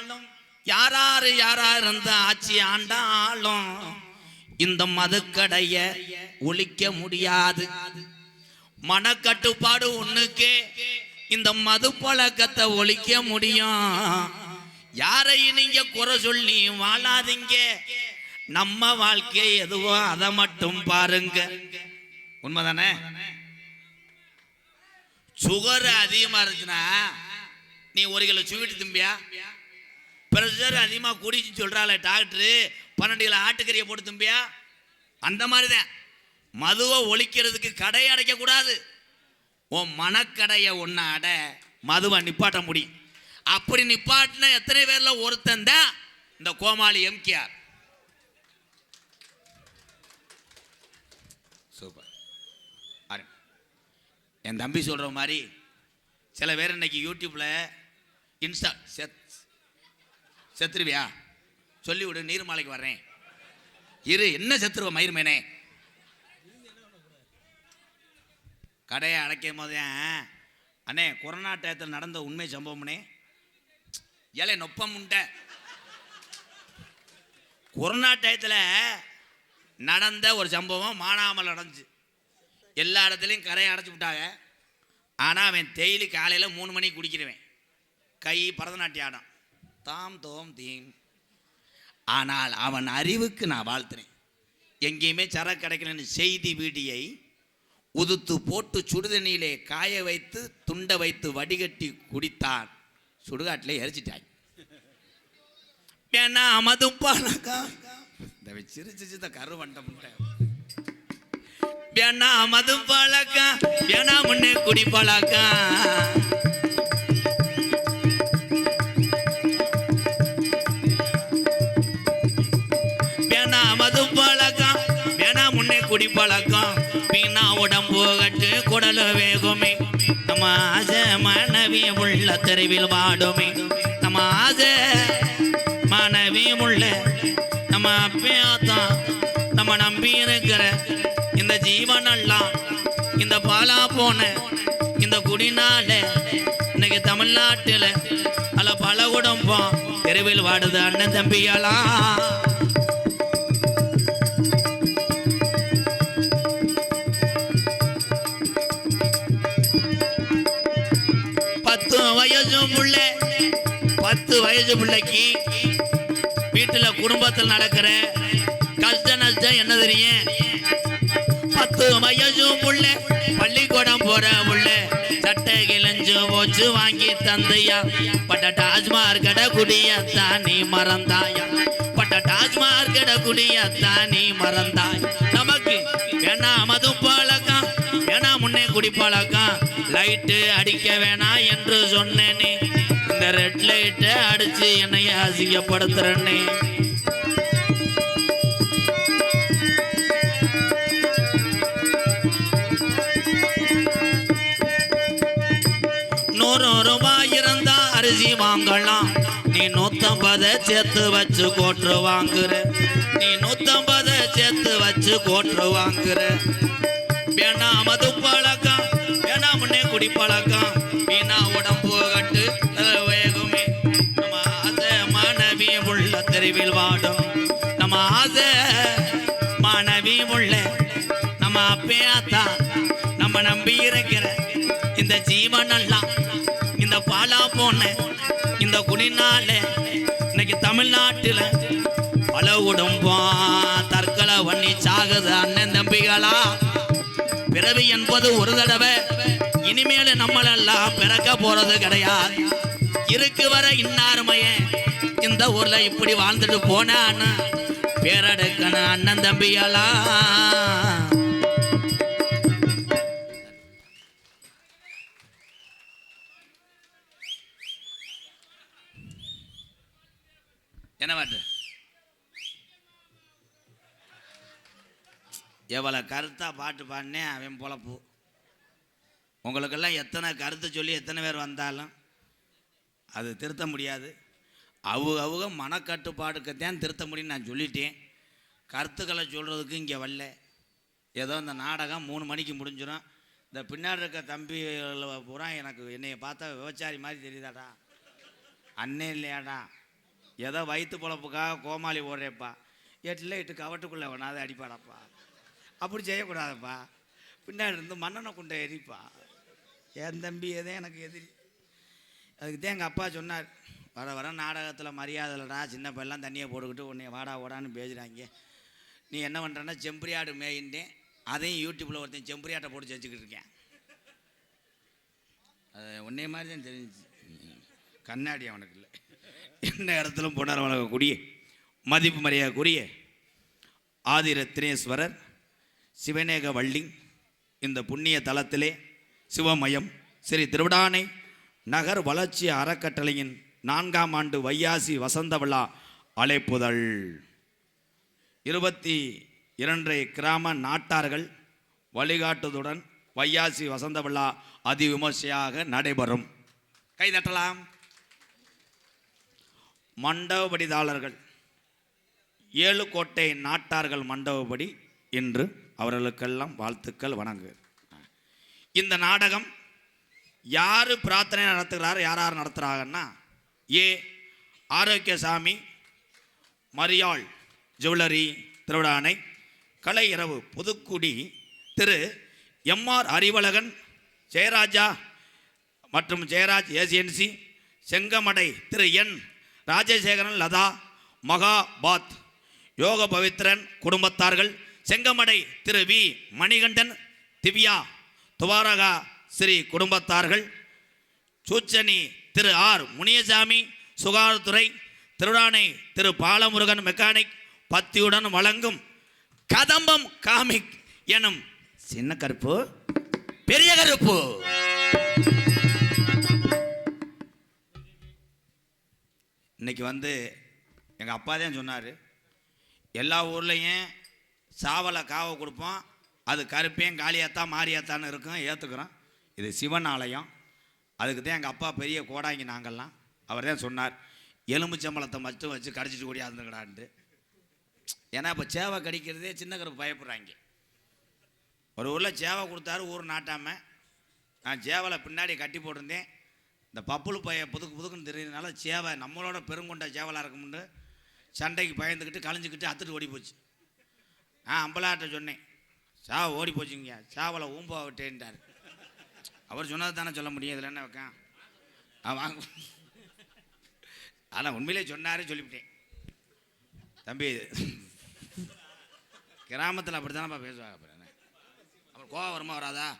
யாராரு இருந்த ஆட்சி ஆண்டாலும், இந்த மதுக்கடைய ஒழிக்க முடியாது. மனக்கட்டுப்பாடு ஒண்ணுக்கே இந்த மது பழக்கத்தை ஒழிக்க முடியும். யாரையும் நீங்க குறை சொல்லி வாழாதீங்க, நம்ம வாழ்க்கை எதுவோ அதை மட்டும் பாருங்க. உண்மைதானே? சுகர் அதிகமா இருந்துச்சுன்னா நீ 1 கிலோ ஸ்வீட் திம்பியா? பிரஷர் அதிகமாக கூடிச்சுன்னு சொல்கிறாள் டாக்டரு, 12 கிலோ ஆட்டுக்கறியை போட்டு திம்பியா? அந்த மாதிரி தான் மதுவை ஒழிக்கிறதுக்கு கடையை அடைக்கக்கூடாது. உன் மனக்கடையை ஒன்று அட, மதுவை நிப்பாட்ட முடியும். அப்படி நிப்பாட்டின எத்தனை பேரில் ஒருத்தன் தான் இந்த கோமாளி எம்கேஆர். சூப்பர். என் தம்பி சொல்கிற மாதிரி சில பேர் இன்னைக்கு யூடியூப்பில் இன்ஸ்டா செத்துருவியா சொல்லிவிடு, நீர்மாலைக்கு வர்றேன் இரு, என்ன செத்துருவ மயிர்மேனே. கடையை அடைக்கும் போதே அண்ணே கொரோனா டயத்தில் நடந்த உண்மை சம்பவம்னே, ஏழை நொப்பம் உண்ட கொரோனா டயத்தில் நடந்த ஒரு சம்பவம் மானாமல் நடந்துச்சு. எல்லா இடத்துலையும் கரையை அடைச்சி விட்டாங்க. ஆனால் அவன் டெய்லி காலையில் 3 மணிக்கு குடிக்கிறவன், கை பரதநாட்டியம் ஆடம் தாம் தோம் தீம். ஆனால் அவன் அறிவுக்கு நான் வாழ்த்துறேன். எங்கேயுமே சரக்கு கிடைக்கலன்னு செய்தி வீடியை உதுத்து போட்டு சுடுதண்ணியிலே காய வைத்து துண்டை வைத்து வடிகட்டி குடித்தான். சுடுகாட்டிலே எரிச்சிட்டாய். ஏன்னா மதுப்பாலக்கா இந்த சிரிச்சு கருவண்ட முட்டை வேணா மதுப்பாலக்கா வேணா முன்னே குடிப்பாலாக்கா. வேணா மதுப்பாலக்கா வேணா முன்னே குடிப்பாலாக்கா. வீணா உடம்பு கட்டு குடல வேகுமே. நம்ம ஆசை மனைவி உள்ள தெருவில் வாடுமே. நம்ம ஆசை மனைவி உள்ள நம்ம அப்பேத்தான் நம்ம நம்பி இருக்கிற இந்த ஜீவனெல்லாம் இந்த பாலா போன இந்த குடிநாள இன்னைக்கு தமிழ்நாட்டில் அல்ல பல குடும்பம் தெருவில் வாடுது அண்ணன் தம்பியெல்லாம். பத்து வயசு பிள்ளைக்கு வீட்டுல குடும்பத்தில் நடக்கிற கஷ்ட நஷ்டம் என்ன தெரியும்? 10 வயசு புள்ள பள்ளிக்கூடம் போற புள்ள சட்டை கிழஞ்சு போச்சு வாங்கி தந்தையா. பட்ட டாஸ்மார்க் கடை குடியத்தான் நீ மறந்தாயா. பட்ட டாஸ்மார்க் கடை குடியத்தான் நீ மறந்தாய். நமக்கு வேணா மதும் பழக்கம் வேணா முன்னே குடிப்பழக்கம். லைட்டு அடிக்க வேணாம் என்று சொன்னேனே. இந்த ரெட் லைட்டை அடிச்சு என்னைய அசிங்கப்படுத்துறேனே. ₹100 இருந்தா அரிசி வாங்கலாம். நீ 150 சேர்த்து வச்சு கோட்டு வாங்குற. நீ 150 சேர்த்து வச்சு கோட்டு வாங்குற. வேணா மது பழக்கம் வேணா முன்னே குடி பழக்கம். வீணா உடம்பு கட்டு வேகுமே. நம்ம ஆசை மாணவி உள்ள தெருவில் வாடும். நம்ம ஆசை மாணவி உள்ள நம்ம அப்பேத்தா நம்ம நம்பி இருக்கிற இந்த ஜீவனெல்லாம் இந்த பாலா போன இந்த குடிநாள இன்னைக்கு தமிழ்நாட்டில் பல குடும்பம் தற்கொலை பண்ணி சாகுது அண்ணன் தம்பிகளா. பிறவி என்பது ஒரு தடவை. இனிமேல் நம்மளெல்லாம் பிறக்க போறது கிடையாது. இருக்கு வர இன்னாருமைய இந்த ஊர்ல இப்படி வாழ்ந்துட்டு போனான்னு பேரெடுக்கணும் அண்ணன் தம்பிகளா. என்ன பாட்டு? எவ்வளோ கருத்தா பாட்டு பாடினேன் அவன் பொழப்பு. உங்களுக்கெல்லாம் எத்தனை கருத்து சொல்லி எத்தனை பேர் வந்தாலும் அது திருத்த முடியாது. அவங்க மனக்கட்டுப்பாடுக்கத்தான் திருத்த முடியும்னு நான் சொல்லிட்டேன். கருத்துக்களை சொல்கிறதுக்கு இங்கே வரல. ஏதோ இந்த நாடகம் 3 மணிக்கு முடிஞ்சிடும். இந்த பின்னாடி இருக்க தம்பி பூரா எனக்கு என்னைய பார்த்தா விபச்சாரி மாதிரி தெரியுதாடா, அண்ணே இல்லையாடா, ஏதோ வயிற்று பொழப்புக்காக கோமாளி ஓடுறேப்பா, 8 கவட்டுக்குள்ளே வேணாது அடிப்பாடாப்பா, அப்படி செய்யக்கூடாதப்பா, பின்னாடி இருந்து மண்ணெண்ணை கொண்டு எரிப்பா. என் தம்பி எதே எனக்கு எதிரி. அதுக்கு தான் எங்கள் அப்பா சொன்னார், வர வர நாடகத்தில் மரியாதை இல்லைடா, சின்ன பையெல்லாம் தண்ணியை போட்டுக்கிட்டு உன்னை வாடா ஓடான்னு பேசுகிறாங்க. நீ என்ன பண்ணுறன்னா செம்பரியாடு மேயின்றேன். அதையும் யூடியூப்பில் ஒருத்தன் செம்பரியாட்டை போட்டு செஞ்சுக்கிட்டு இருக்கேன். அது உன்னைய மாதிரி தான் தெரிஞ்சிச்சு. கண்ணாடி அவனுக்கு இல்லை. எந்த இடத்துலும் போனார் வளர்க்கக்கூடிய மதிப்பு மரியாதைக்குரிய ஆதிரத்னேஸ்வரர் சிவநேக வள்ளி இந்த புண்ணிய தலத்திலே சிவமயம் ஸ்ரீ திருவிடானை நகர் வளர்ச்சி அறக்கட்டளையின் 4ஆம் ஆண்டு வையாசி வசந்த விழா அழைப்புதல். 22 கிராம நாட்டார்கள் வழிகாட்டுதுடன் வையாசி வசந்த விழா அதிவிமர்சையாக நடைபெறும். கைதட்டலாம். மண்டபப்படிதாளர்கள் 7 கோட்டை நாட்டார்கள் மண்டபப்படி இன்று அவர்களுக்கெல்லாம் வாழ்த்துக்கள் வணங்கு. இந்த நாடகம் யார் பிரார்த்தனை நடத்துகிறார், யார் நடத்துகிறாங்கன்னா, ஏ ஆரோக்கியசாமி மரியாள் ஜுவல்லரி திருவிடானை, கலை இரவு புதுக்குடி திரு எம்ஆர் அறிவழகன், ஜெயராஜா மற்றும் ஜெயராஜ் ஏசியன்சி, செங்கமடை திரு என் ராஜசேகரன் லதா மகாபாத் யோக பவித்ரன் குடும்பத்தார்கள், செங்கமடை திரு வி மணிகண்டன் திவ்யா துவாரகா ஸ்ரீ குடும்பத்தார்கள், சூச்சனி திரு ஆர் முனியசாமி சுகாதாரத்துறை, திருடானை திரு பாலமுருகன் மெக்கானிக் பத்தியுடன் வழங்கும் கதம்பம் காமிக் எனும் சின்ன கருப்பு பெரிய கருப்பு. இன்னைக்கு வந்து எங்கள் அப்பா தான் சொன்னார், எல்லா ஊர்லேயும் சாவலை காவை கொடுப்போம், அது கருப்பையும் காளியாத்தான் மாரியாத்தான்னு இருக்கும், ஏற்றுக்கிறோம். இது சிவன் ஆலயம், அதுக்கு தான் எங்கள் அப்பா பெரிய கோடாங்கி நாங்கள்லாம். அவர் தான் சொன்னார், எலும்புச்சம்பளத்தை மட்டும் வச்சு கடிச்சிட்டு கூடியாந்துங்கடான்ட்டு. ஏன்னா இப்போ சேவை கடிக்கிறதே சின்ன கருப்பு பயப்படுறாங்க. ஒரு ஊரில் சேவை கொடுத்தாரு, ஊர் நாட்டாமல். நான் சேவலை பின்னாடி கட்டி போட்டிருந்தேன். இந்த பப்புளு பைய புதுக்குன்னு தெரியறதுனால சேவை நம்மளோட பெருங்கொண்ட சேவலாக இருக்கும்னு சண்டைக்கு பயந்துக்கிட்டு கழிஞ்சிக்கிட்டு அத்துட்டு ஓடி போச்சு. அம்பலாட்ட சொன்னேன், சாவை ஓடி போச்சுங்க, சாவலை ஊம்பா விட்டேன்ட்டார். அவர் சொன்னது தானே சொல்ல முடியும், இதில் என்ன வைக்கான் வாங்க. ஆனால் உண்மையிலே சொன்னாரே சொல்லிவிட்டேன். தம்பி கிராமத்தில் அப்படி தானேப்பா பேசுவாங்க. அப்புறம் என்ன, அப்புறம் கோவம் வருமா வராதா?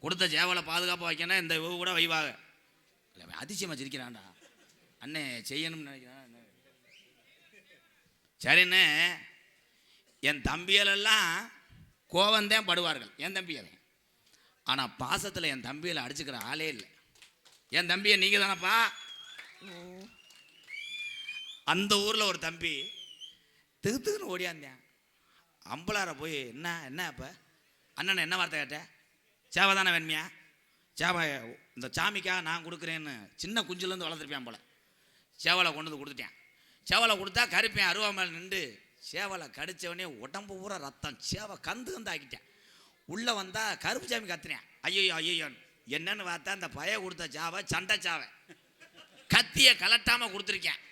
கொடுத்த சேவலை பாதுகாப்பாக வைக்கணும், இந்த இவ கூட வைவாங்க. இல்லை அதிசயமாக சிரிக்கிறான்டா, அண்ணே செய்யணும்னு நினைக்கிறான். சரின்னு என் தம்பிகளெல்லாம் கோவந்தான் படுவார்கள், என் தம்பிகளை. ஆனால் பாசத்தில் என் தம்பிகளை அடிச்சுக்கிற ஆளே இல்லை. என் தம்பியை நீங்கள் தானப்பா. அந்த ஊரில் ஒரு தம்பி திகுத்துக்குன்னு ஓடியாந்தேன். அம்பலார போய் என்ன அப்போ அண்ணன் என்ன வார்த்தை கேட்ட? சேவை தானே வேணுமியா? சேவை இந்த சாமிக்காக நான் கொடுக்குறேன்னு சின்ன குஞ்சுலேருந்து வளர்த்துருப்பேன் போல். சேவலை கொண்டு வந்து கொடுத்துட்டேன். சேவலை கொடுத்தா கருப்பேன் அருவா மேலே நின்று சேவலை கடித்தவனே உடம்பு பூரா ரத்தம், சேவை கந்து ஆக்கிட்டேன். உள்ளே வந்தால் கருப்பு சாமி கத்துனேன், ஐயோன்னு. என்னன்னு பார்த்தா அந்த பய கொடுத்த சாவை சண்டை சாவை, கத்தியை கலட்டாமல் கொடுத்துருக்கேன்.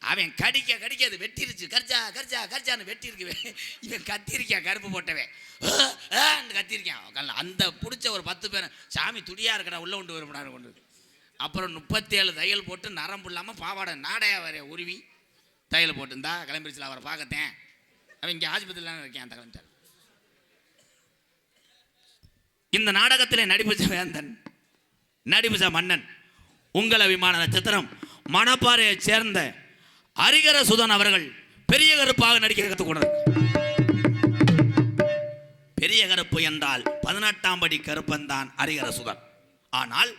அவன் கடிக்க அது வெட்டிருச்சு, கரிச்சான்னு வெட்டிருக்கு. இவன் கத்திருக்கான், கருப்பு போட்டவன் கத்திருக்கான். அந்த பிடிச்ச ஒரு 10 பேர் சாமி துடியா இருக்கடா உள்ள கொண்டு வரும்டான்னு கொண்டு. அப்புறம் 37 தையல் போட்டு நரம்பு இல்லாமல் பாவாடை நாடையா வரைய உருவி தையல் போட்டு இருந்தா கிளம்பிடுச்சுல. அவரை பார்க்கத்தேன், அவன் இங்கே ஆஸ்பத்திரியில் இருக்கேன். அந்த கிளம்பிட்டார். இந்த நாடகத்தில் நடிப்புச்ச வேந்தன், நடிப்புச்ச மன்னன், உங்கள் அபிமான நட்சத்திரம் மணப்பாறையை சேர்ந்த ஹரிகர சுதன் அவர்கள் பெரிய கருப்பாக நடிக்க கற்றுக்கொண்டார். பெரிய கருப்பு என்றால் 18ஆம் படி கருப்பன் தான் ஹரிகர சுதன். ஆனால்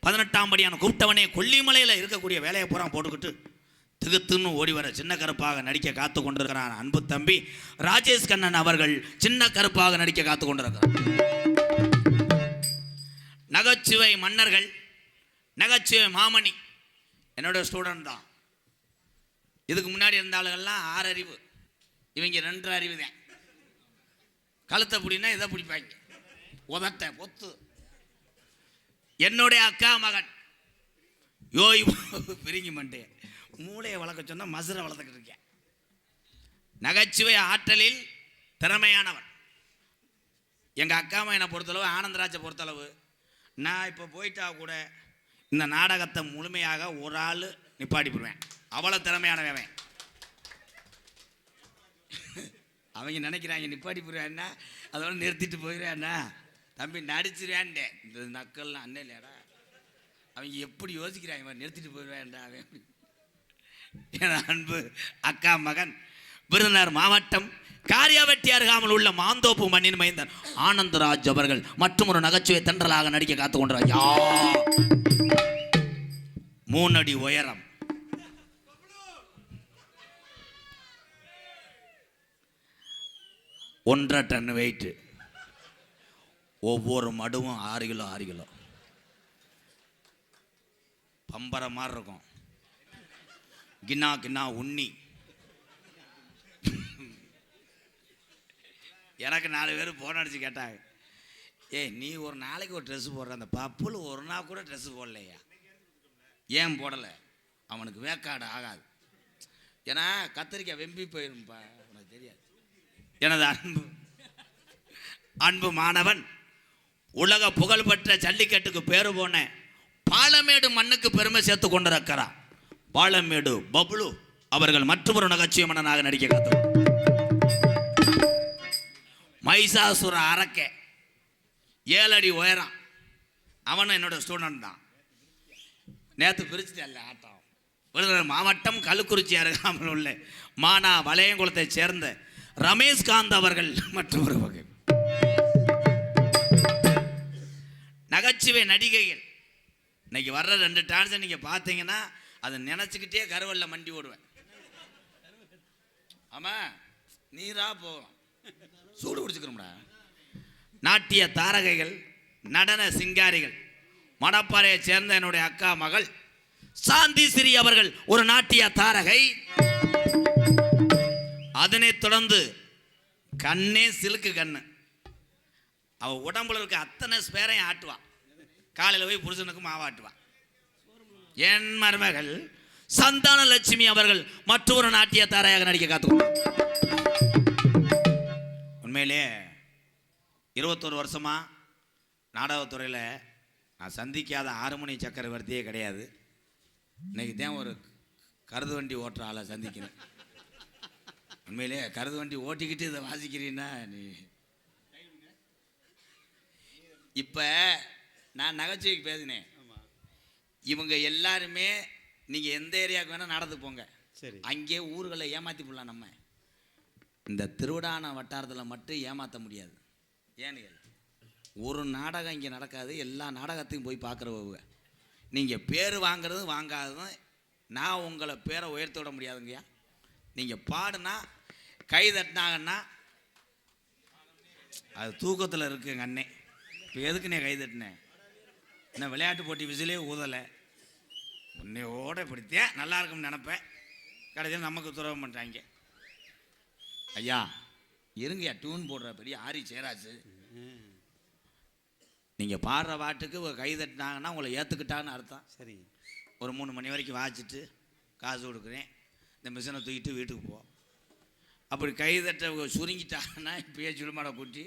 18ஆம் படியான கூப்பிட்டவனே கொல்லிமலையில் இருக்கக்கூடிய வேலையை பூரா போட்டுக்கிட்டு திகுத்துன்னு ஓடி வர சின்ன கருப்பாக நடிக்க காத்து கொண்டிருக்கிறான் அன்பு தம்பி ராஜேஷ் கண்ணன் அவர்கள் சின்ன கருப்பாக நடிக்க காத்து கொண்டிருக்கிறார். நகைச்சுவை மன்னர்கள், நகைச்சுவை மாமணி என்னோட ஸ்டூடெண்ட் தான். இதுக்கு முன்னாடி இருந்த ஆளுகள்லாம் 6 அறிவு, இவங்க 2 அறிவு தான். கழுத்தை பிடினா இதை பிடிப்பாங்க, உதட்ட பொத்து. என்னுடைய அக்கா மகன் யோய் பிரிங்கி மண்டே மூளையை வளர்க்க சொன்ன மசுரை வளர்த்துக்கிட்டு இருக்கேன். நகைச்சுவை ஆற்றலில் திறமையானவன். எங்கள் அக்கா மகனை பொறுத்தளவு, ஆனந்தராஜை பொறுத்தளவு, நான் இப்போ போயிட்டா கூட இந்த நாடகத்தை முழுமையாக ஒரு ஆள் நிப்பாட்டி போடுவேன். அவ்வளோ திறமையானவன். அவங்க நினைக்கிறாங்க நிப்பாட்டி போடுவேன்னா அதோட நிறுத்திட்டு போயிடுவேன்னா. தம்பி நடிச்சிருவேன்டே, இந்த நக்கல்லாம் அண்ணன் இல்லையாடா. அவங்க எப்படி யோசிக்கிறாங்க, நிறுத்திட்டு போயிடுவேன்டா அவன். என் அன்பு அக்கா மகன் விருதுநகர் மாவட்டம் காரியாவெட்டி அருகாமல் உள்ள மாந்தோப்பு மண்ணின் மைந்தன் ஆனந்தராஜ் அவர்கள் மற்றும் ஒரு நகைச்சுவை தென்றலாக நடிக்க காத்து கொண்டார். 3 அடி உயரம், 1.5 டன் வெயிட், ஒவ்வொரு மடுவும் 6 கிலோ 6 கிலோ. பம்பரை மாதிரி இருக்கும். கின்னா உண்ணி. எனக்கு 4 பேர் போன் அடிச்சு கேட்டாங்க, நீ ஒரு நாளைக்கு ஒரு ட்ரெஸ்ஸு போடுற, அந்த பப்புல ஒரு நாள் கூட ட்ரெஸ்ஸு போடலையா? ஏன் போடலை? அவனுக்கு வேக்காடு ஆகாது. ஏன்னா கத்திரிக்காய் வெம்பி போயிருப்பா, உனக்கு தெரியாது. எனது அன்பு மாணவன், உலக புகழ்பெற்ற ஜல்லிக்கட்டுக்கு பேரு போன பாலமேடு மண்ணுக்கு பெருமை சேர்த்து கொண்டிருக்கிறார். பாலமேடு பப்ளு அவர்கள் மற்றொரு நகைச்சுவை மன்னனாக நடிக்க காத்து. மைசாசுர அரக்கை 7 அடி உயரம், அவனும் என்னோட ஸ்டூடெண்ட் தான். நேற்று பிரிச்சுட்டேன்ல ஆட்டம். விருதுநகர் மாவட்டம் கள்ளக்குறிச்சி அருகாமல் உள்ள மானா வளையங்குளத்தை சேர்ந்த ரமேஷ்காந்த் அவர்கள் மற்றொரு வகை நகைச்சுவை நடிகைகள். இன்னைக்கு வர்ற 2 டான்ஸை நீங்கள் பார்த்தீங்கன்னா அதை நினச்சிக்கிட்டே கருவல்ல மண்டி ஓடுவேன். ஆமாம், நீரா போகலாம், சூடு குடிச்சுக்கிறோம்டா. நாட்டிய தாரகைகள், நடன சிங்காரிகள். மணப்பாறையை சேர்ந்த என்னுடைய அக்கா மகள் சாந்தி ஸ்ரீ அவர்கள் ஒரு நாட்டிய தாரகை. அதனைத் தொடர்ந்து கண்ணே சிலுக்கு கண்ணு, அவ உடம்புல இருக்க அத்தனை ஸ்பேரையும் ஆட்டுவான். காலையில் போய் புருஷனுக்கு மாவாட்டுவான். என் மருமகள் சந்தான லட்சுமி அவர்கள் மற்றொரு நாட்டிய தாரையாக நடிக்க காத்துக்கொண்டார். உண்மையிலே 21 வருஷமா நாடகத்துறையில் நான் சந்திக்காத 6 மணி சக்கரவர்த்தியே கிடையாது. இன்னைக்கு தான் ஒரு கருது வண்டி ஓட்டுற ஆளை சந்திக்கிறேன். உண்மையிலே கருது வண்டி ஓட்டிக்கிட்டு இதை வாசிக்கிறீன்னா நீ. இப்போ நான் நகைச்சுவைக்கு பேசினேன். இவங்க எல்லாருமே நீங்கள் எந்த ஏரியாவுக்கு வேணால் நடந்துக்கு போங்க, சரி, அங்கே ஊர்களை ஏமாற்றி போடலாம். நம்ம இந்த திருவிடான வட்டாரத்தில் மட்டும் ஏமாற்ற முடியாது. ஏன்னு ஒரு நாடகம் இங்கே நடக்காது, எல்லா நாடகத்தையும் போய் பார்க்குறவங்க. நீங்கள் பேர் வாங்கிறது வாங்காததும் நான் உங்களை பேரை உயர்த்த விட முடியாதுங்கய்யா. நீங்கள் பாடுனா கை தட்டினாங்கன்னா அது தூக்கத்தில் இருக்குது எங்கள் அண்ணே. இப்போ எதுக்குண்ணே கை தட்டினேன்? என்ன விளையாட்டு போட்டி விசிலே ஊதலை, உன்னையோட இப்படித்தேன் நல்லா இருக்கும்னு நினப்பேன். கடைசியில் நமக்கு துரோகம் பண்ணுறாங்க. ஐயா இருங்கய்யா, டியூன் போடுற பெரிய ஆரி சேராச்சு. நீங்கள் பாடுற பாட்டுக்கு கை தட்டினாங்கன்னா உங்களை ஏற்றுக்கிட்டான்னு அர்த்தம். சரி, ஒரு 3 மணி வரைக்கும் வாச்சிட்டு காசு கொடுக்குறேன், இந்த மிஷினை தூக்கிட்டு வீட்டுக்கு போ. அப்படி கை தட்ட சுருங்கிட்டாங்கன்னா இப்பயே சுடுமாடை கூட்டி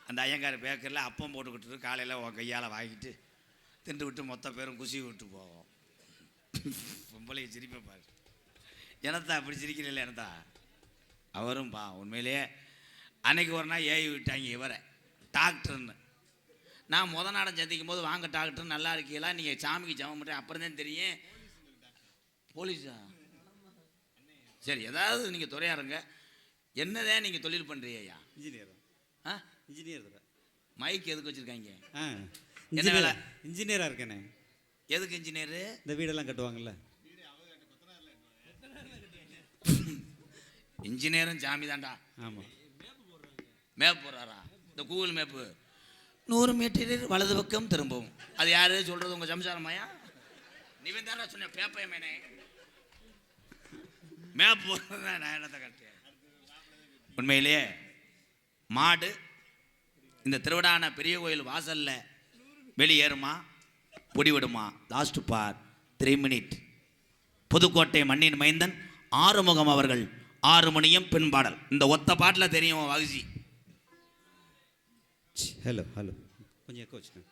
அந்த ஐயங்கார பேக்கரில் அப்பம் போட்டுக்கிட்டு காலையில் உன் கையால் வாங்கிட்டு திண்டு விட்டு மொத்த பேரும் குசி விட்டு போவோம். பொம்பளையை சிரிப்பை பாரு. எனத்தா அப்படி சிரிக்கிறீங்களே எனத்தா? அவரும் பா உண்மையிலேயே அன்னைக்கு ஒரு நாள் ஏவி விட்டாங்க இவரை டாக்டர்னு. நான் நாடம் சந்திக்கும் போது வாங்க டாக்டர் நல்லா இருக்கீங்களா, நீங்கள் சாமிக்கு ஜெபம் பண்ணுறேன். அப்புறம் தான் தெரியும் போலீஸா. சரி, ஏதாவது நீங்கள் துறையாருங்க. என்னதான் நீங்கள் தொழில் பண்ணுறீங்க ஐயா? இன்ஜினியர். ஆ, இன்ஜினியர் தான். மைக் எதுக்கு வச்சுருக்காங்க? என்ன வேலை? இன்ஜினியராக இருக்கேனே. எதுக்கு இன்ஜினியரு? இந்த வீடெல்லாம் கட்டுவாங்கல்ல. இன்ஜினியரும் சாமி தான்டா. ஆமாம், மேப் போடுறாரா? இந்த கூகுள் மேப்பு 100 மீட்டர் வலது பக்கம் திரும்பவும். அது யாரு சொல்கிறது? உங்கள் சம்சாரமாயா? நீ தானே சொன்ன பேப்பையமேனே மேப் போடுறது தான். நான் என்னத்தை கட்டேன்? உண்மையிலேயே மாடு இந்த திருவிடான பெரிய கோயில் வாசலில் வெளியேறுமா பொடிவிடுமா? லாஸ்ட் பார் 3 மினிட். புதுக்கோட்டை மண்ணின் மைந்தன் ஆறுமுகம் அவர்கள் 6 மணியும் பின் பாடல். இந்த ஒத்த பாட்டில் தெரியும் வகுசி. ஹலோ ஹலோ, கொஞ்சம் எக்கோ வச்சுக்கோங்க.